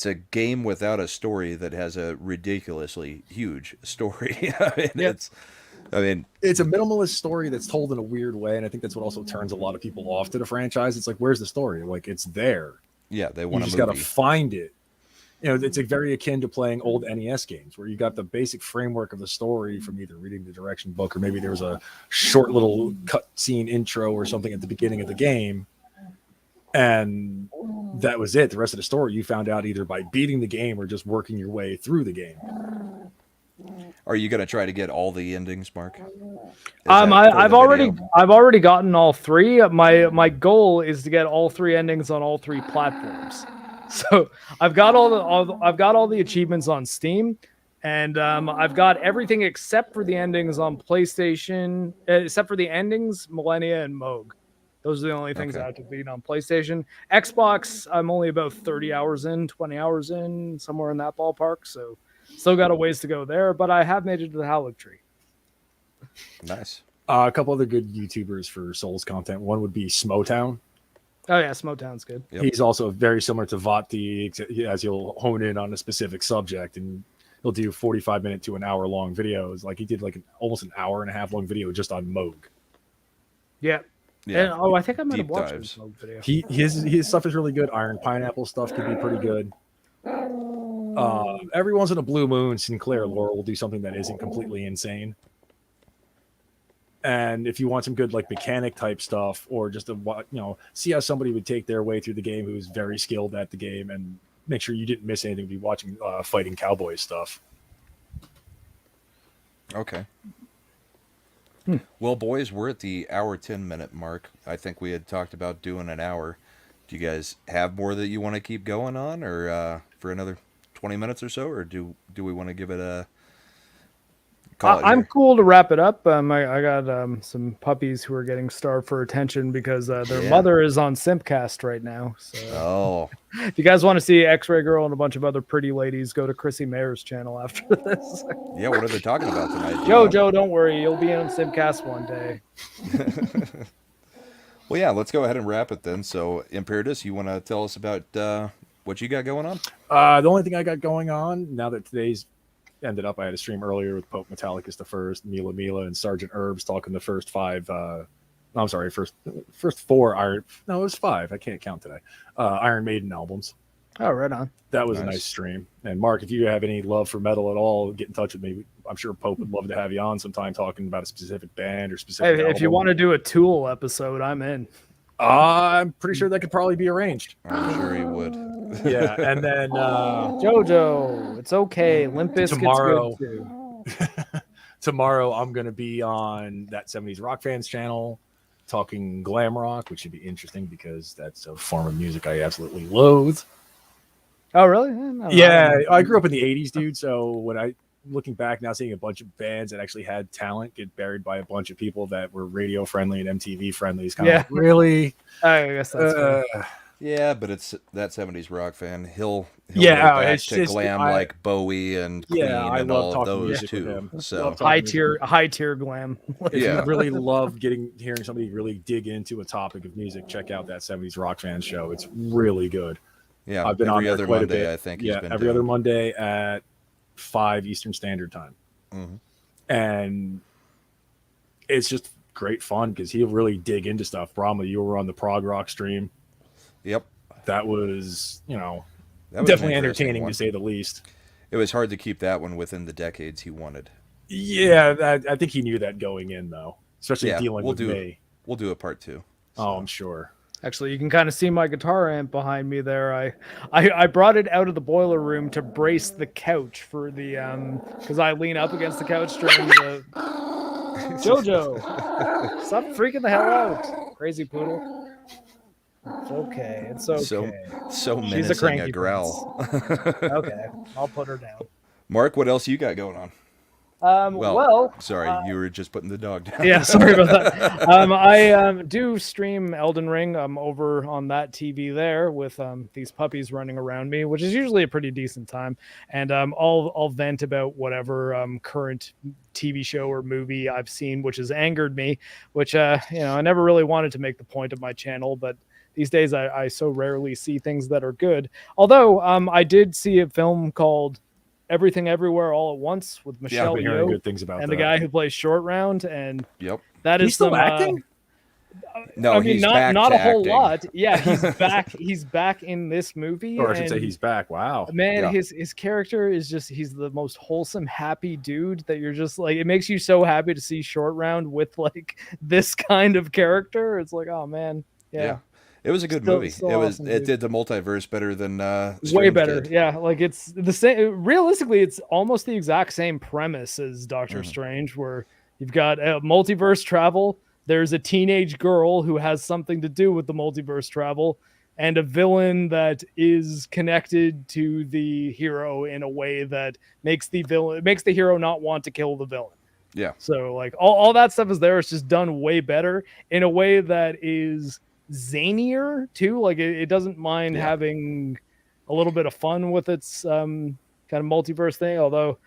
a game without a story that has a ridiculously huge story. It's a minimalist story that's told in a weird way, and I think that's what also turns a lot of people off to the franchise. It's like, where's the story? Like, it's there. Yeah, they want. You just got to find it. It's very akin to playing old NES games where you got the basic framework of the story from either reading the direction book or maybe there was a short little cutscene intro or something at the beginning of the game. And that was it. The rest of the story you found out either by beating the game or just working your way through the game. Are you going to try to get all the endings, Mark? I've already gotten all 3. My goal is to get all 3 endings on all 3 platforms. So I've got all the achievements on Steam, and I've got everything except for the endings on PlayStation, except for the endings, Millennia and Moog. Those are the only things I have to beat on PlayStation. Xbox, I'm only about 30 hours in, 20 hours in, somewhere in that ballpark. So still got a ways to go there, but I have made it to the Halleck tree. Nice. A couple other good YouTubers for Souls content. One would be Smotown. Oh yeah, Smotown's good. Yep. He's also very similar to Vati, as you'll hone in on a specific subject, and he'll do 45-minute to an hour long videos. Like he did almost an hour and a half long video just on Moog. Yeah. Yeah. And, I think I might have watched his Moog video. His stuff is really good. Iron Pineapple stuff could be pretty good. Every once in a blue moon, Sinclair Laurel will do something that isn't completely insane. And if you want some good mechanic type stuff, or just see how somebody would take their way through the game who's very skilled at the game, and make sure you didn't miss anything, be watching Fighting Cowboys stuff. Okay. Well, boys, we're at the hour 10-minute mark. I think we had talked about doing an hour. Do you guys have more that you want to keep going on, or for another 20 minutes or so, or do we want to give it a call it I'm here. cool to wrap it up. I got some puppies who are getting starved for attention because their Yeah. mother is on Simpcast right now. So Oh, if you guys want to see X-Ray Girl and a bunch of other pretty ladies, go to Chrissy Mayer's channel after this. yeah. What are they talking about tonight? Do you know? Joe, don't worry, you'll be on Simpcast one day. Well, yeah. Let's go ahead and wrap it then. So, Imperitus, you want to tell us about what you got going on? The only thing I got going on now that today's ended up, I had a stream earlier with Pope Metallicus the first, Mila, and Sergeant Herbs talking the first five. I'm sorry, first four Iron. No, it was five. I can't count today. Iron Maiden albums. Oh, right on. That was a Nice. nice stream. And Mark, if you have any love for metal at all, get in touch with me. I'm sure Pope would love to have you on sometime talking about a specific band or specific. Hey, if you album. want to do a Tool episode, I'm in. I'm pretty sure that could probably be arranged. I'm sure he would. Yeah, and then Jojo, it's okay. Limp Bizkit's Tomorrow. good too. tomorrow I'm going to be on that 70s Rock Fans channel talking glam rock, which should be interesting because that's a form of music I absolutely loathe. Oh, really? No, Yeah, I grew up in the 80s, dude. So when I looking back now, seeing a bunch of bands that actually had talent get buried by a bunch of people that were radio friendly and MTV friendly is kind of Yeah. like, really? I guess that's fair. Yeah, but it's that '70s rock fan. He'll Yeah, go back it's to just- glam I- like Bowie and Queen Yeah, I and love all of talking those music with too. him. So Love talking high tier glam. If Yeah. you really love hearing somebody really dig into a topic of music, check out that 70s Rock Fans show. It's really good. yeah, I've been on every there other quite a Monday, bit. I think. Yeah, he's been every doing. other Monday at 5 Eastern Standard Time. Mhm. And it's just great fun because he'll really dig into stuff. Brahma, you were on the prog rock stream. Yep, That was, that was an definitely interesting entertaining one. to say the least. It was hard to keep that one within the decades he wanted. Yeah, I think he knew that going in, though, especially Yeah, dealing we'll with do me. We'll do a part 2. Oh, I'm sure. Actually, you can kind of see my guitar amp behind me there. I brought it out of the boiler room to brace the couch for the because I lean up against the couch during the Jojo. Stop freaking the hell out, crazy poodle. It's okay. It's okay. So She's a menacing cranky a growl. Okay, I'll put her down. Mark, what else you got going on? Well, sorry, you were just putting the dog down. yeah, sorry about that. I do stream Elden Ring. I'm over on that TV there with these puppies running around me, which is usually a pretty decent time. And I'll vent about whatever current TV show or movie I've seen, which has angered me. Which I never really wanted to make the point of my channel, but these days I so rarely see things that are good. Although I did see a film called Everything Everywhere All at Once with Yeah, I've Michelle been hearing Yeoh good things about and that. the guy who plays Short Round, and Yep. that is He's still some, acting? No, I mean, he's not back not to a whole acting. lot. Yeah, he's back. He's back in this movie. Or I should say and he's back. Wow. man, Yeah. his character is he's the most wholesome, happy dude that you're just like. It makes you so happy to see Short Round with like this kind of character. It's like, oh man, yeah. It was a good Still- movie. still It awesome, it dude. did the multiverse better than Way Strange better. did. Yeah, like it's the same. Realistically, it's almost the exact same premise as Doctor Mhm. Strange, where you've got multiverse travel. There's a teenage girl who has something to do with the multiverse travel, and a villain that is connected to the hero in a way that makes the hero not want to kill the villain. Yeah. So like all that stuff is there. It's just done way better in a way that is zanier too. Like it doesn't mind Yeah. having a little bit of fun with its kind of multiverse thing. Although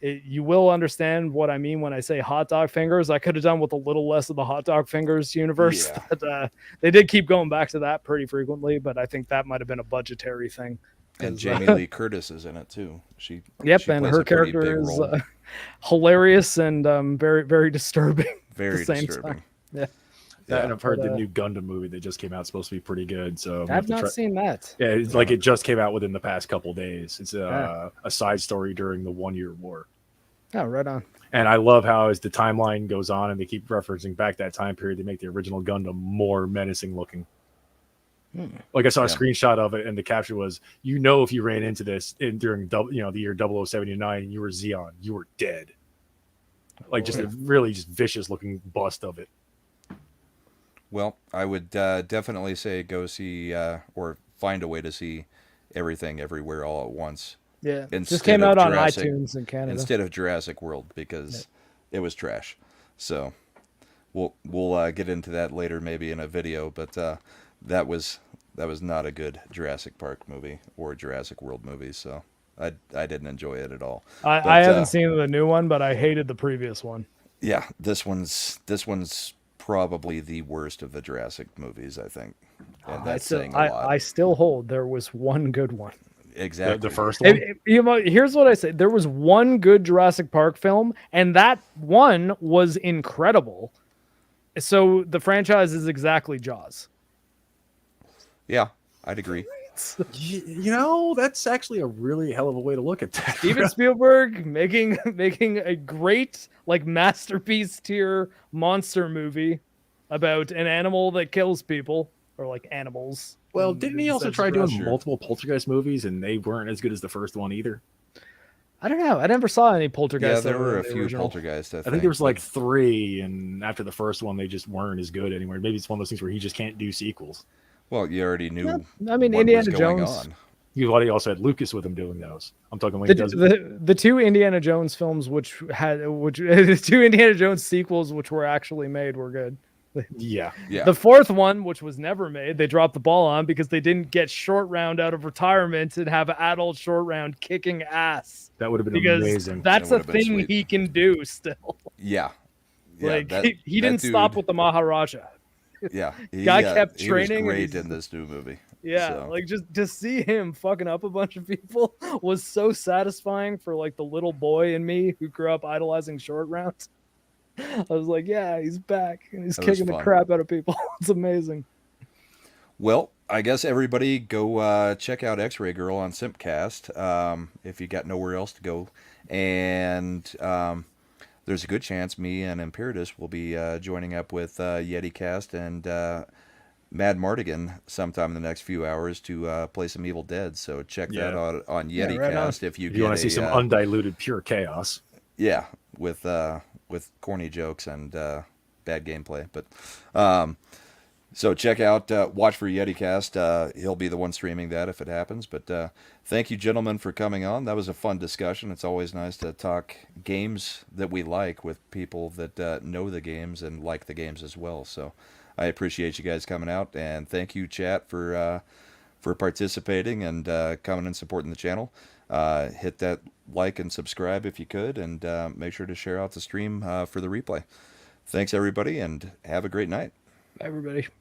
you will understand what I mean when I say hot dog fingers. I could have done with a little less of the hot dog fingers universe. Yeah. But they did keep going back to that pretty frequently. But I think that might have been a budgetary thing. And 'Cause, Jamie Lee Curtis is in it too. Yep, she and plays her a pretty character big is role. hilarious and very, very disturbing. Very the same disturbing. time. Yeah. That, and I've heard but, the new Gundam movie that just came out is supposed to be pretty good. So I'm I've gonna have to not seen that. Yeah, it's like it just came out within the past couple days. It's Yeah. a side story during the 1-year war. Oh, right on. And I love how as the timeline goes on and they keep referencing back that time period, they make the original Gundam more menacing looking. Like I saw a Yeah. screenshot of it, and the caption was, if you ran into this during the year 0079 and you were Xeon, you were dead. Like just a really just vicious looking bust of it. Well, I would definitely say go see or find a way to see Everything Everywhere All at Once Yeah, Instead just came of out on Jurassic- iTunes in Canada. instead of Jurassic World because it was trash. So we'll get into that later, maybe in a video. But that was not a good Jurassic Park movie or Jurassic World movie. So I didn't enjoy it at all. I But haven't seen the new one, but I hated the previous one. yeah, this one's probably the worst of the Jurassic movies, I think, and that's saying a lot. I still hold there was one good one. Exactly. The first one. Here's what I say: there was one good Jurassic Park film, and that one was incredible. So the franchise is exactly Jaws. Yeah, I'd agree. That's actually a really hell of a way to look at that. Steven Spielberg making a great masterpiece tier monster movie about an animal that kills people or animals. Well, didn't he also try doing Sure. multiple Poltergeist movies, and they weren't as good as the first one either? I don't know. I never saw any Yeah, Poltergeist. there that were were a the few original. Poltergeist. I think there was like 3, and after the first one, they just weren't as good anymore. Maybe it's one of those things where he just can't do sequels. Well, you already knew. I mean, what Indiana was going Jones. on. He also had Lucas with him doing those. I'm talking when he does The two Indiana Jones films, which the two Indiana Jones sequels, which were actually made, were good. Yeah. The fourth one, which was never made, they dropped the ball on because they didn't get Short Round out of retirement and have adult Short Round kicking ass. That would have been Because amazing. that's That a would have been thing sweet. he can do still. Yeah. He didn't stop with the Maharaja. Yeah, Guy kept he training and was great he's- in this new movie. Yeah, So, just to see him fucking up a bunch of people was so satisfying for the little boy in me who grew up idolizing Short Round. I was like, yeah, he's back and he's That was kicking the fun. crap out of people. It's amazing. well, I guess everybody go check out X-Ray Girl on Simpcast if you got nowhere else to go, and there's a good chance me and Imperitus will be joining up with YetiCast and Mad Mardigan sometime in the next few hours to play some Evil Dead. So check that out on Yeah, YetiCast right on. if you If you want to see some undiluted undiluted pure chaos. yeah, with corny jokes and bad gameplay. But so check out, watch for YetiCast. He'll be the one streaming that if it happens. But thank you, gentlemen, for coming on. That was a fun discussion. It's always nice to talk games that we like with people that know the games and like the games as well. So I appreciate you guys coming out, and thank you, chat, for participating and coming and supporting the channel. Hit that like and subscribe if you could, and make sure to share out the stream for the replay. Thanks, everybody, and have a great night. Everybody.